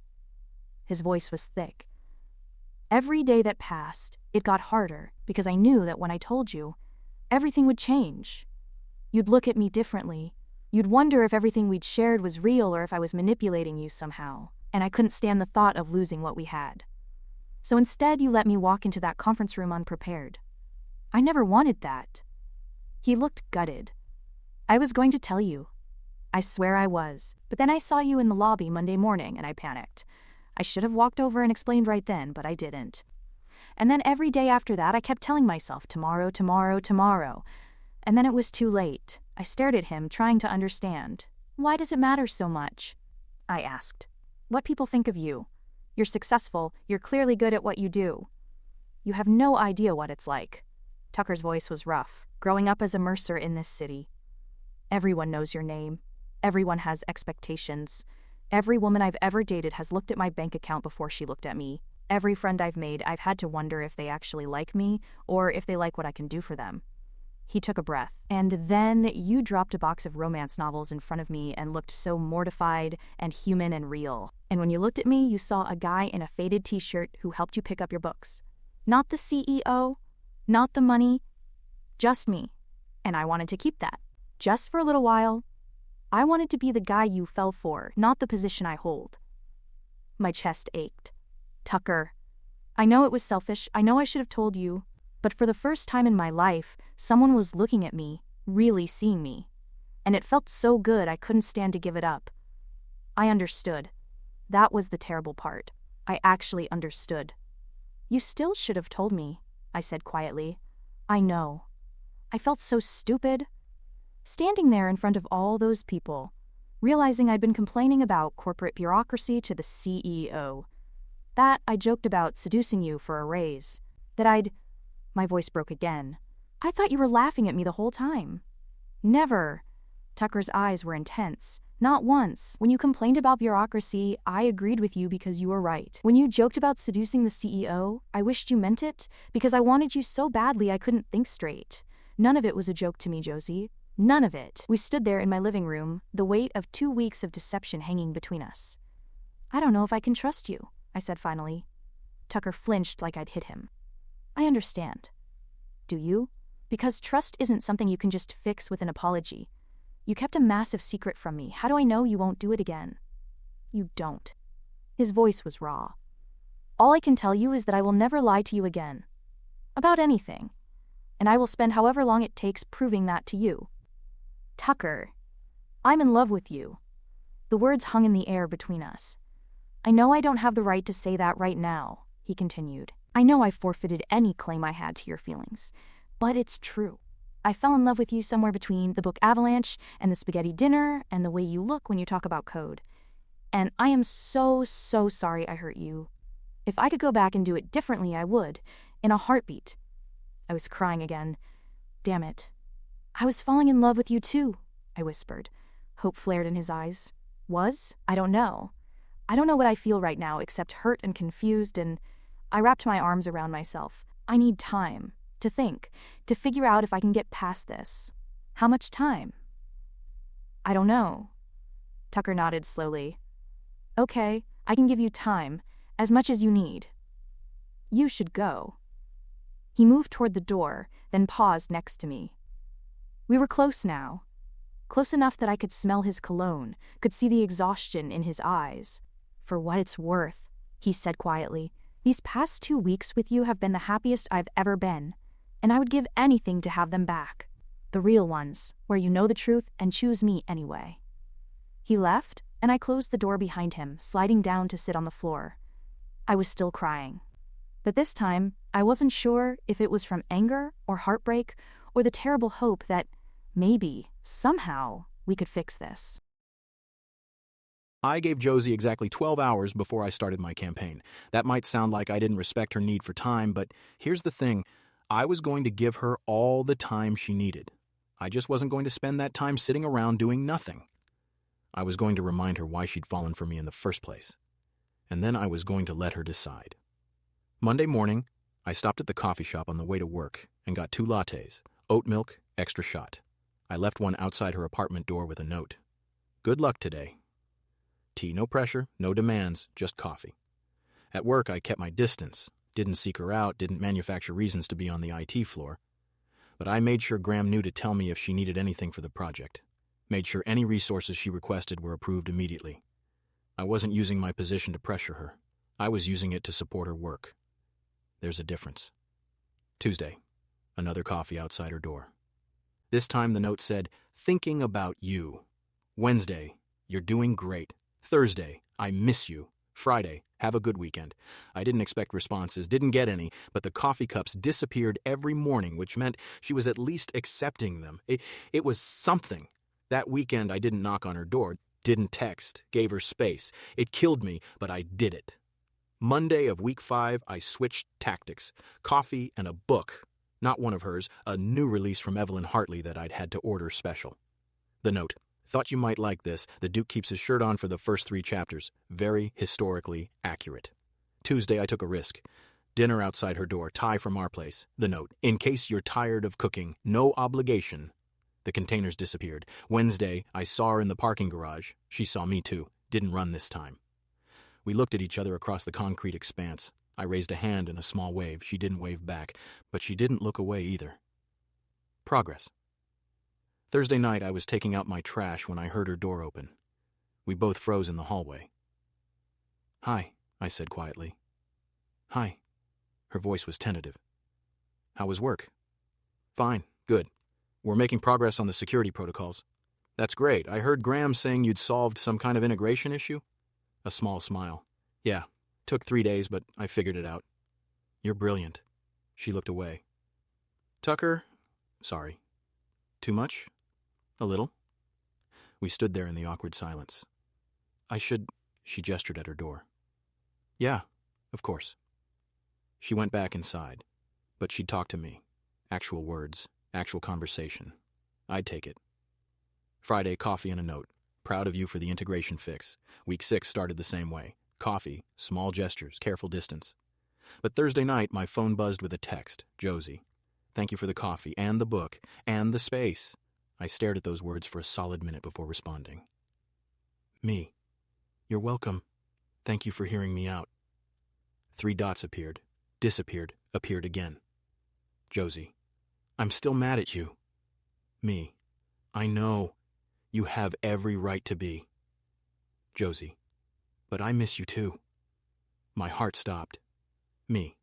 His voice was thick. Every day that passed, it got harder because I knew that when I told you, everything would change. You'd look at me differently. You'd wonder if everything we'd shared was real or if I was manipulating you somehow, and I couldn't stand the thought of losing what we had. So instead, you let me walk into that conference room unprepared. I never wanted that. He looked gutted. I was going to tell you. I swear I was. But then I saw you in the lobby Monday morning and I panicked. I should have walked over and explained right then, but I didn't. And then every day after that, I kept telling myself, tomorrow, tomorrow, tomorrow. And then it was too late. I stared at him, trying to understand. Why does it matter so much? I asked. What people think of you. You're successful. You're clearly good at what you do. You have no idea what it's like. Tucker's voice was rough, growing up as a Mercer in this city. Everyone knows your name. Everyone has expectations. Every woman I've ever dated has looked at my bank account before she looked at me. Every friend I've made, I've had to wonder if they actually like me or if they like what I can do for them. He took a breath. And then you dropped a box of romance novels in front of me and looked so mortified and human and real. And when you looked at me, you saw a guy in a faded t-shirt who helped you pick up your books. Not the CEO, not the money, just me. And I wanted to keep that. Just for a little while. I wanted to be the guy you fell for, not the position I hold. My chest ached. Tucker, I know it was selfish. I know I should have told you. But for the first time in my life, someone was looking at me, really seeing me. And it felt so good I couldn't stand to give it up. I understood. That was the terrible part. I actually understood. You still should have told me, I said quietly. I know. I felt so stupid. Standing there in front of all those people, realizing I'd been complaining about corporate bureaucracy to the CEO. That I joked about seducing you for a raise. My voice broke again. I thought you were laughing at me the whole time. Never. Tucker's eyes were intense. Not once. When you complained about bureaucracy, I agreed with you because you were right. When you joked about seducing the CEO, I wished you meant it because I wanted you so badly I couldn't think straight. None of it was a joke to me, Josie. None of it. We stood there in my living room, the weight of 2 weeks of deception hanging between us. I don't know if I can trust you, I said finally. Tucker flinched like I'd hit him. I understand. Do you? Because trust isn't something you can just fix with an apology. You kept a massive secret from me. How do I know you won't do it again? You don't. His voice was raw. All I can tell you is that I will never lie to you again. About anything. And I will spend however long it takes proving that to you. Tucker, I'm in love with you. The words hung in the air between us. I know I don't have the right to say that right now, he continued. I know I forfeited any claim I had to your feelings, but it's true. I fell in love with you somewhere between the book Avalanche and the spaghetti dinner and the way you look when you talk about code. And I am so sorry I hurt you. If I could go back and do it differently, I would, in a heartbeat. I was crying again. Damn it. I was falling in love with you too, I whispered. Hope flared in his eyes. Was? I don't know. I don't know what I feel right now except hurt and confused, and I wrapped my arms around myself. I need time. To think. To figure out if I can get past this. How much time? I don't know. Tucker nodded slowly. Okay, I can give you time. As much as you need. You should go. He moved toward the door, then paused next to me. We were close now. Close enough that I could smell his cologne, could see the exhaustion in his eyes. "For what it's worth," he said quietly, "these past 2 weeks with you have been the happiest I've ever been, and I would give anything to have them back. The real ones, where you know the truth and choose me anyway." He left, and I closed the door behind him, sliding down to sit on the floor. I was still crying. But this time, I wasn't sure if it was from anger or heartbreak or the terrible hope that maybe, somehow, we could fix this. I gave Josie exactly 12 hours before I started my campaign. That might sound like I didn't respect her need for time, but here's the thing. I was going to give her all the time she needed. I just wasn't going to spend that time sitting around doing nothing. I was going to remind her why she'd fallen for me in the first place. And then I was going to let her decide. Monday morning, I stopped at the coffee shop on the way to work and got 2 lattes, oat milk, extra shot. I left one outside her apartment door with a note. "Good luck today." Tea, no pressure, no demands, just coffee. At work, I kept my distance, didn't seek her out, didn't manufacture reasons to be on the IT floor. But I made sure Graham knew to tell me if she needed anything for the project. Made sure any resources she requested were approved immediately. I wasn't using my position to pressure her. I was using it to support her work. There's a difference. Tuesday, another coffee outside her door. This time the note said, "Thinking about you." Wednesday, "You're doing great." Thursday, "I miss you." Friday, "Have a good weekend." I didn't expect responses, didn't get any, but the coffee cups disappeared every morning, which meant she was at least accepting them. It was something. That weekend I didn't knock on her door, didn't text, gave her space. It killed me, but I did it. Monday of week 5, I switched tactics. Coffee and a book. Not one of hers, a new release from Evelyn Hartley that I'd had to order special. The note. "Thought you might like this. The Duke keeps his shirt on for the first 3 chapters. Very historically accurate." Tuesday, I took a risk. Dinner outside her door, Thai from our place. The note. "In case you're tired of cooking, no obligation." The containers disappeared. Wednesday, I saw her in the parking garage. She saw me too. Didn't run this time. We looked at each other across the concrete expanse. I raised a hand in a small wave. She didn't wave back, but she didn't look away either. Progress. Thursday night, I was taking out my trash when I heard her door open. We both froze in the hallway. "Hi," I said quietly. "Hi." Her voice was tentative. "How was work?" "Fine, good. We're making progress on the security protocols." "That's great. I heard Graham saying you'd solved some kind of integration issue?" A small smile. "Yeah, took 3 days, but I figured it out." "You're brilliant." She looked away. "Tucker, sorry. Too much? A little?" We stood there in the awkward silence. She gestured at her door. "Yeah, of course." She went back inside, but she'd talk to me. Actual words, actual conversation. I'd take it. Friday, coffee and a note. "Proud of you for the integration fix." Week 6 started the same way. Coffee, small gestures, careful distance. But Thursday night, my phone buzzed with a text. "Josie, thank you for the coffee and the book and the space." I stared at those words for a solid minute before responding. "Me. You're welcome. Thank you for hearing me out." 3 dots appeared, disappeared, appeared again. "Josie, I'm still mad at you." "Me. I know. You have every right to be." "Josie, but I miss you too." My heart stopped. "Me.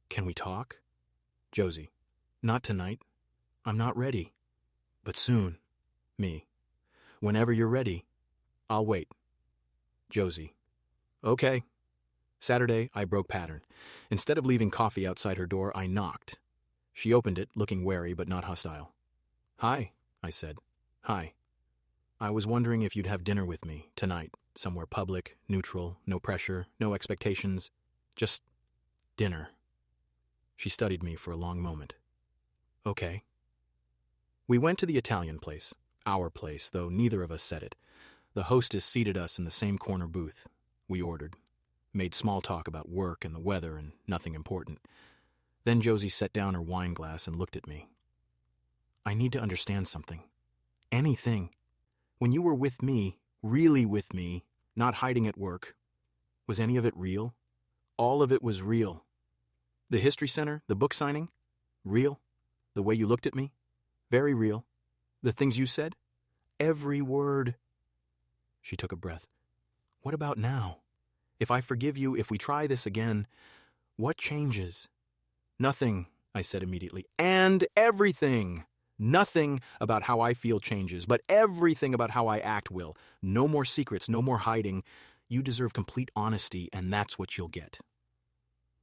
Can we talk?" "Josie, not tonight. I'm not ready. But soon." "Me. Whenever you're ready. I'll wait." "Josie. Okay." Saturday, I broke pattern. Instead of leaving coffee outside her door, I knocked. She opened it, looking wary but not hostile. "Hi," I said. "Hi. I was wondering if you'd have dinner with me tonight, somewhere public, neutral, no pressure, no expectations, just dinner." She studied me for a long moment. "Okay." We went to the Italian place, our place, though neither of us said it. The hostess seated us in the same corner booth. We ordered, made small talk about work and the weather and nothing important. Then Josie set down her wine glass and looked at me. "I need to understand something. Anything. When you were with me, really with me, not hiding at work, was any of it real?" "All of it was real." "The history center, the book signing?" Real? The way you looked at me? Very real. The things you said? Every word. She took a breath. What about now? If I forgive you, if we try this again, what changes? Nothing, I said immediately. And everything. Nothing about how I feel changes, but everything about how I act will. No more secrets, no more hiding. You deserve complete honesty, and that's what you'll get.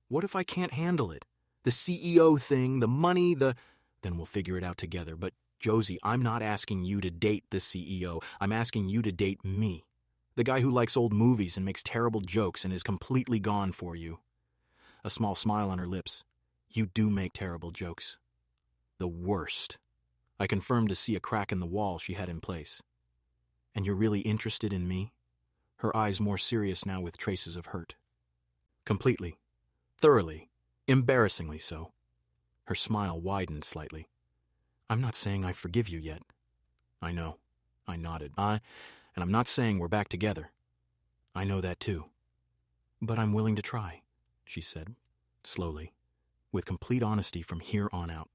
What if I can't handle it? The CEO thing, the money, Then we'll figure it out together. But, Josie, I'm not asking you to date the CEO. I'm asking you to date me. The guy who likes old movies and makes terrible jokes and is completely gone for you. A small smile on her lips. You do make terrible jokes. The worst. I confirmed to see a crack in the wall she had in place. And you're really interested in me? Her eyes more serious now with traces of hurt. Completely. Thoroughly. Embarrassingly so. Her smile widened slightly. I'm not saying I forgive you yet. I know. I nodded. And I'm not saying we're back together. I know that too. But I'm willing to try, she said, slowly, with complete honesty from here on out.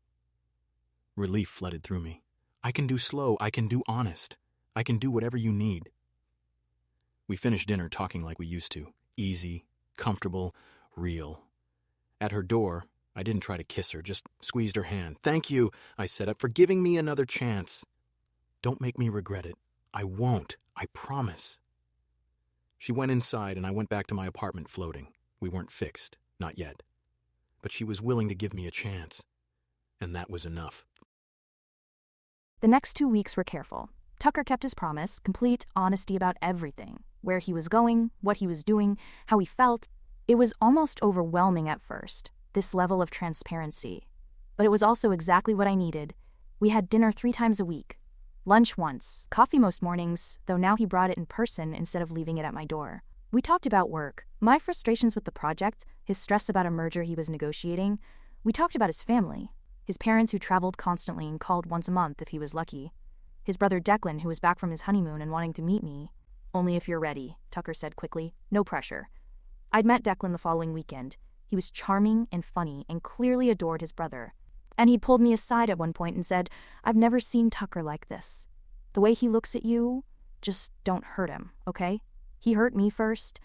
Relief flooded through me. I can do slow, I can do honest. I can do whatever you need. We finished dinner talking like we used to. Easy, comfortable, real. At her door, I didn't try to kiss her, just squeezed her hand. Thank you, I said, for giving me another chance. Don't make me regret it. I won't, I promise. She went inside and I went back to my apartment floating. We weren't fixed, not yet. But she was willing to give me a chance. And that was enough. The next 2 weeks were careful. Tucker kept his promise, complete honesty about everything. Where he was going, what he was doing, how he felt. It was almost overwhelming at first, this level of transparency. But it was also exactly what I needed. We had dinner 3 times a week. Lunch once, coffee most mornings, though now he brought it in person instead of leaving it at my door. We talked about work, my frustrations with the project, his stress about a merger he was negotiating. We talked about his family, his parents who traveled constantly and called once a month if he was lucky. His brother Declan, who was back from his honeymoon and wanting to meet me. Only if you're ready, Tucker said quickly. No pressure. I'd met Declan the following weekend. He was charming and funny and clearly adored his brother. And he pulled me aside at one point and said, I've never seen Tucker like this. The way he looks at you, just don't hurt him, okay? He hurt me first.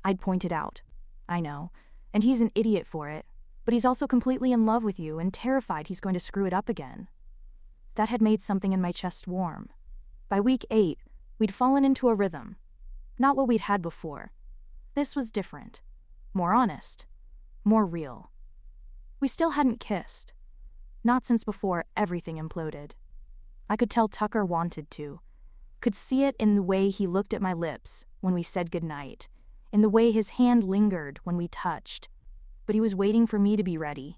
I'd pointed out. I know. And he's an idiot for it. But he's also completely in love with you and terrified he's going to screw it up again. That had made something in my chest warm. By week 8, we'd fallen into a rhythm. Not what we'd had before. This was different. More honest. More real. We still hadn't kissed. Not since before everything imploded. I could tell Tucker wanted to. Could see it in the way he looked at my lips when we said goodnight, in the way his hand lingered when we touched. But he was waiting for me to be ready,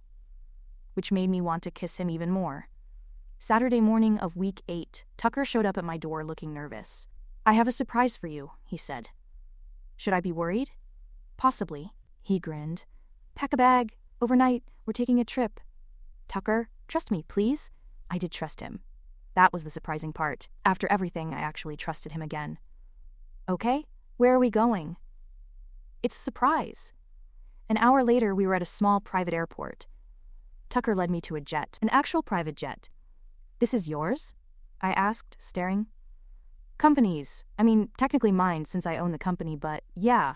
which made me want to kiss him even more. Saturday morning of week 8, Tucker showed up at my door looking nervous. I have a surprise for you, he said. Should I be worried? Possibly, he grinned. Pack a bag. Overnight, we're taking a trip. Tucker, trust me, please. I did trust him. That was the surprising part. After everything, I actually trusted him again. Okay, where are we going? It's a surprise. An hour later, we were at a small private airport. Tucker led me to a jet, an actual private jet. This is yours? I asked, staring. Company's. I mean, technically mine since I own the company, but yeah.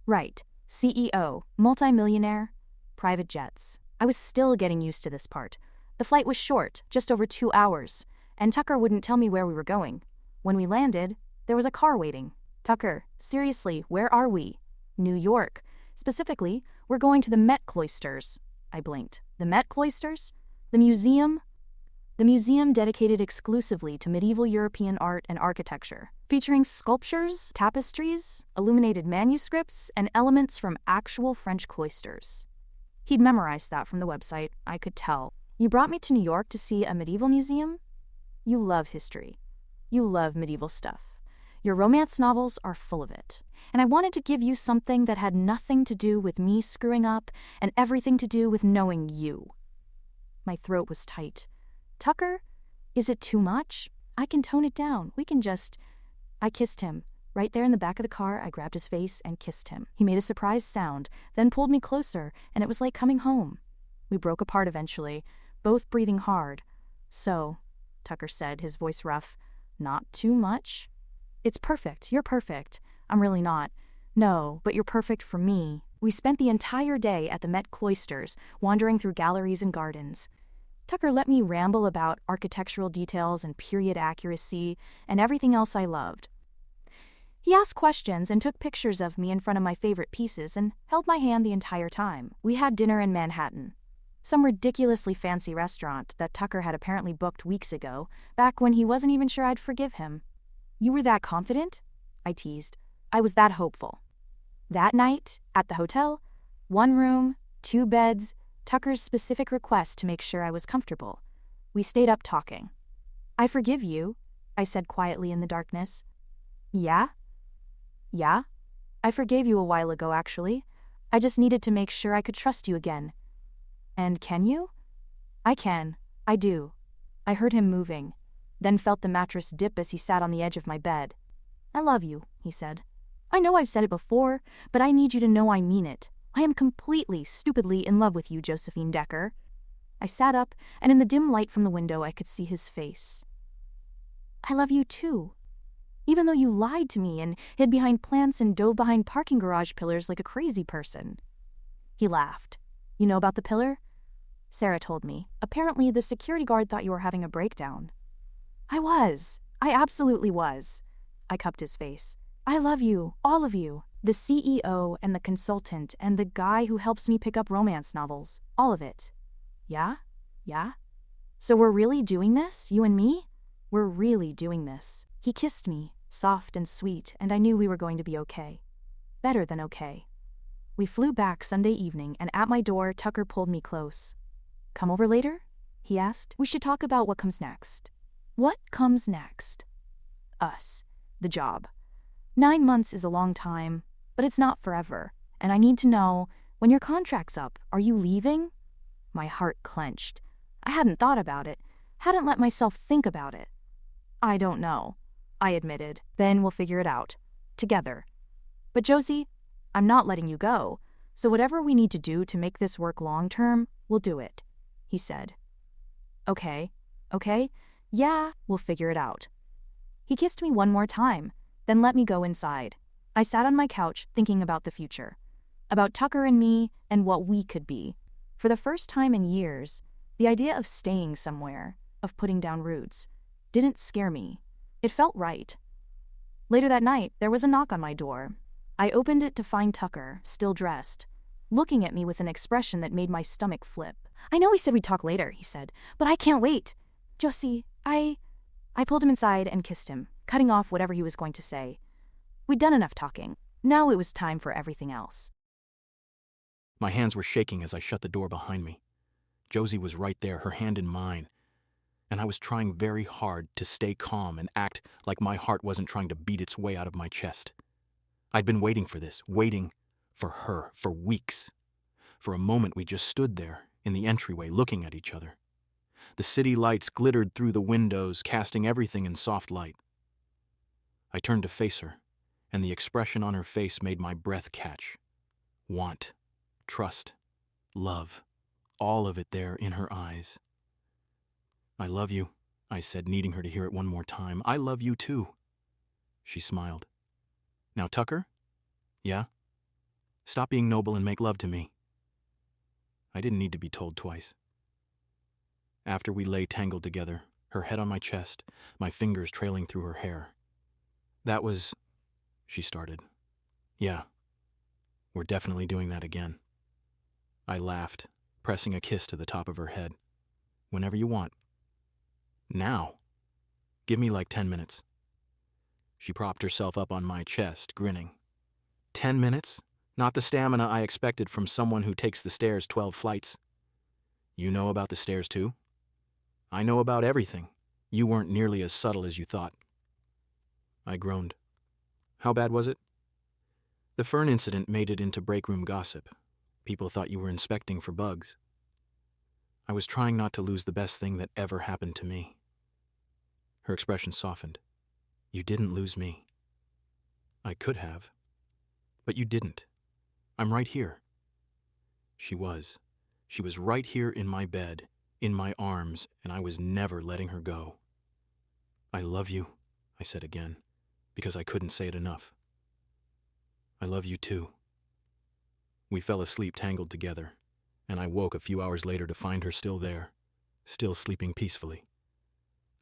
Right. CEO, multi-millionaire, private jets. I was still getting used to this part. The flight was short, just over 2 hours, and Tucker wouldn't tell me where we were going. When we landed, there was a car waiting. Tucker, seriously, where are we? New York. Specifically, we're going to the Met Cloisters. I blinked. The Met Cloisters? The museum? The museum dedicated exclusively to medieval European art and architecture, featuring sculptures, tapestries, illuminated manuscripts, and elements from actual French cloisters. He'd memorized that from the website, I could tell. You brought me to New York to see a medieval museum? You love history. You love medieval stuff. Your romance novels are full of it. And I wanted to give you something that had nothing to do with me screwing up and everything to do with knowing you. My throat was tight. Tucker, is it too much? I can tone it down. We can just... I kissed him. Right there in the back of the car, I grabbed his face and kissed him. He made a surprised sound, then pulled me closer, and it was like coming home. We broke apart eventually, both breathing hard. So, Tucker said, his voice rough, not too much? It's perfect. You're perfect. I'm really not. No, but you're perfect for me. We spent the entire day at the Met Cloisters, wandering through galleries and gardens. Tucker let me ramble about architectural details and period accuracy and everything else I loved. He asked questions and took pictures of me in front of my favorite pieces and held my hand the entire time. We had dinner in Manhattan, some ridiculously fancy restaurant that Tucker had apparently booked weeks ago, back when he wasn't even sure I'd forgive him. You were that confident? I teased. I was that hopeful. That night, at the hotel, 1 room, 2 beds, Tucker's specific request to make sure I was comfortable. We stayed up talking. I forgive you, I said quietly in the darkness. Yeah? Yeah? I forgave you a while ago, actually. I just needed to make sure I could trust you again. And can you? I can. I do. I heard him moving, then felt the mattress dip as he sat on the edge of my bed. I love you, he said. I know I've said it before, but I need you to know I mean it. I am completely, stupidly in love with you, Josephine Decker. I sat up, and in the dim light from the window I could see his face. I love you too. Even though you lied to me and hid behind plants and dove behind parking garage pillars like a crazy person. He laughed. You know about the pillar? Sarah told me. Apparently the security guard thought you were having a breakdown. I was. I absolutely was. I cupped his face. I love you, all of you. The CEO and the consultant and the guy who helps me pick up romance novels. All of it. Yeah? Yeah? So we're really doing this, you and me? We're really doing this. He kissed me, soft and sweet, and I knew we were going to be okay. Better than okay. We flew back Sunday evening, and at my door, Tucker pulled me close. Come over later? He asked. We should talk about what comes next. What comes next? Us. The job. 9 months is a long time, but it's not forever, and I need to know, when your contract's up, are you leaving? My heart clenched. I hadn't thought about it, hadn't let myself think about it. I don't know, I admitted. Then we'll figure it out. Together. But Josie, I'm not letting you go, so whatever we need to do to make this work long-term, we'll do it, he said. Okay? Yeah, we'll figure it out. He kissed me one more time, then let me go inside. I sat on my couch thinking about the future, about Tucker and me and what we could be. For the first time in years, the idea of staying somewhere, of putting down roots, didn't scare me. It felt right. Later that night, there was a knock on my door. I opened it to find Tucker, still dressed, looking at me with an expression that made my stomach flip. I know we said we'd talk later, he said, but I can't wait. Josie, I pulled him inside and kissed him, cutting off whatever he was going to say. We'd done enough talking. Now it was time for everything else. My hands were shaking as I shut the door behind me. Josie was right there, her hand in mine. And I was trying very hard to stay calm and act like my heart wasn't trying to beat its way out of my chest. I'd been waiting for this, waiting for her, for weeks. For a moment we just stood there, in the entryway, looking at each other. The city lights glittered through the windows, casting everything in soft light. I turned to face her, and the expression on her face made my breath catch. Want, trust, love, all of it there in her eyes. I love you, I said, needing her to hear it one more time. I love you too. She smiled. Now, Tucker? Yeah? Stop being noble and make love to me. I didn't need to be told twice. After we lay tangled together, her head on my chest, my fingers trailing through her hair. That was... she started. Yeah, we're definitely doing that again. I laughed, pressing a kiss to the top of her head. Whenever you want. Now? Give me like 10 minutes. She propped herself up on my chest, grinning. 10 minutes? Not the stamina I expected from someone who takes the stairs 12 flights. You know about the stairs too? I know about everything. You weren't nearly as subtle as you thought. I groaned. How bad was it? The fern incident made it into break room gossip. People thought you were inspecting for bugs. I was trying not to lose the best thing that ever happened to me. Her expression softened. You didn't lose me. I could have. But you didn't. I'm right here. She was. She was right here in my bed, in my arms, and I was never letting her go. I love you, I said again, because I couldn't say it enough. I love you too. We fell asleep tangled together, and I woke a few hours later to find her still there, still sleeping peacefully.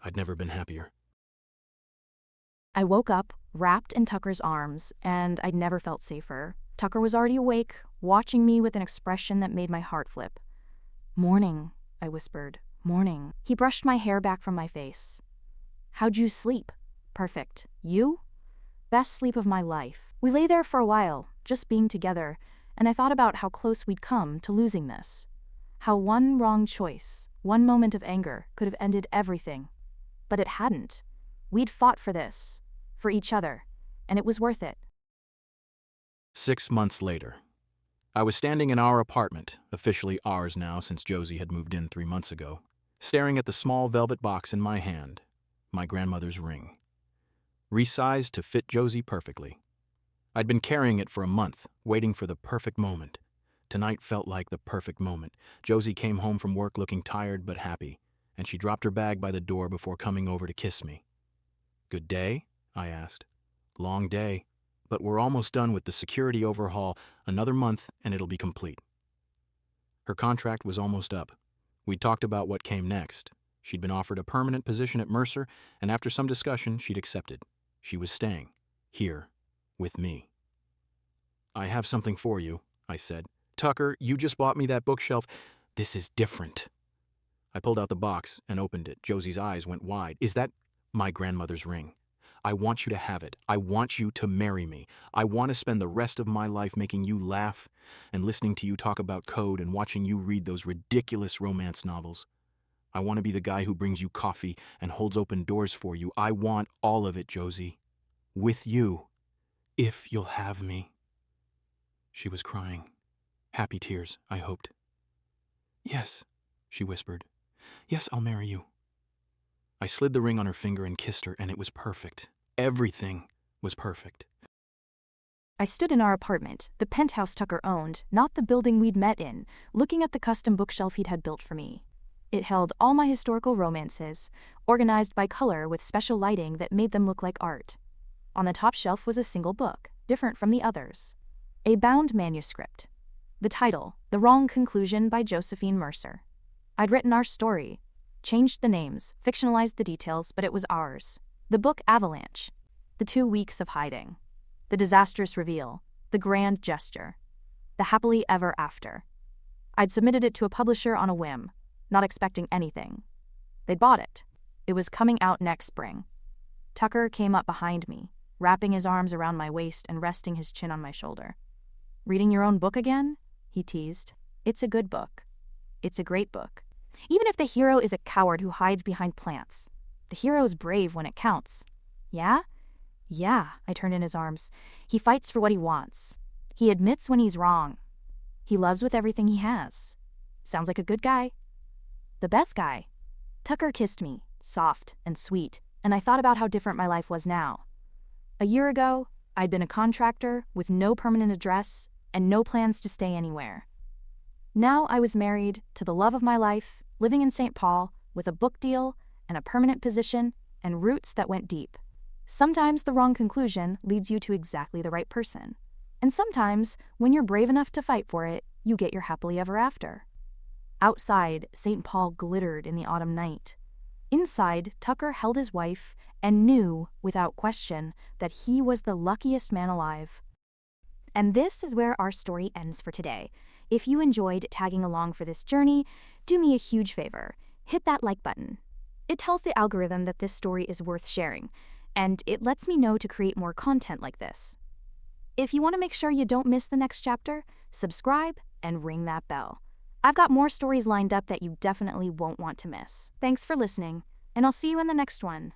I'd never been happier. I woke up, wrapped in Tucker's arms, and I'd never felt safer. Tucker was already awake, watching me with an expression that made my heart flip. "Morning," I whispered. "Morning." He brushed my hair back from my face. "How'd you sleep?" "Perfect. You?" "Best sleep of my life." We lay there for a while, just being together, and I thought about how close we'd come to losing this. How one wrong choice, one moment of anger, could have ended everything. But it hadn't. We'd fought for this, for each other, and it was worth it. 6 months later, I was standing in our apartment, officially ours now since Josie had moved in 3 months ago, staring at the small velvet box in my hand, my grandmother's ring. Resized to fit Josie perfectly. I'd been carrying it for a month, waiting for the perfect moment. Tonight felt like the perfect moment. Josie came home from work looking tired but happy, and she dropped her bag by the door before coming over to kiss me. "Good day?" I asked. "Long day, but we're almost done with the security overhaul. Another month and it'll be complete." Her contract was almost up. We'd talked about what came next. She'd been offered a permanent position at Mercer, and after some discussion, she'd accepted. She was staying, here, with me. "I have something for you," I said. "Tucker, you just bought me that bookshelf. This is different." I pulled out the box and opened it. Josie's eyes went wide. "Is that my grandmother's ring? I want you to have it. I want you to marry me. I want to spend the rest of my life making you laugh and listening to you talk about code and watching you read those ridiculous romance novels. I want to be the guy who brings you coffee and holds open doors for you. I want all of it, Josie. With you. If you'll have me." She was crying. Happy tears, I hoped. "Yes," she whispered. "Yes, I'll marry you." I slid the ring on her finger and kissed her, and it was perfect. Everything was perfect. I stood in our apartment, the penthouse Tucker owned, not the building we'd met in, looking at the custom bookshelf he'd had built for me. It held all my historical romances, organized by color with special lighting that made them look like art. On the top shelf was a single book, different from the others. A bound manuscript. The title, The Wrong Conclusion by Josephine Mercer. I'd written our story, changed the names, fictionalized the details, but it was ours. The book Avalanche. The 2 weeks of hiding. The disastrous reveal. The grand gesture. The happily ever after. I'd submitted it to a publisher on a whim, not expecting anything. They'd bought it. It was coming out next spring. Tucker came up behind me, wrapping his arms around my waist and resting his chin on my shoulder. "Reading your own book again?" he teased. "It's a good book. It's a great book. Even if the hero is a coward who hides behind plants, the hero's brave when it counts." "Yeah?" "Yeah," I turned in his arms. "He fights for what he wants. He admits when he's wrong. He loves with everything he has. Sounds like a good guy." "The best guy." Tucker kissed me, soft and sweet, and I thought about how different my life was now. A year ago, I'd been a contractor with no permanent address and no plans to stay anywhere. Now I was married to the love of my life, living in St. Paul, with a book deal and a permanent position and roots that went deep. Sometimes the wrong conclusion leads you to exactly the right person. And sometimes, when you're brave enough to fight for it, you get your happily ever after. Outside, St. Paul glittered in the autumn night. Inside, Tucker held his wife and knew, without question, that he was the luckiest man alive. And this is where our story ends for today. If you enjoyed tagging along for this journey, do me a huge favor. Hit that like button. It tells the algorithm that this story is worth sharing, and it lets me know to create more content like this. If you want to make sure you don't miss the next chapter, subscribe and ring that bell. I've got more stories lined up that you definitely won't want to miss. Thanks for listening, and I'll see you in the next one.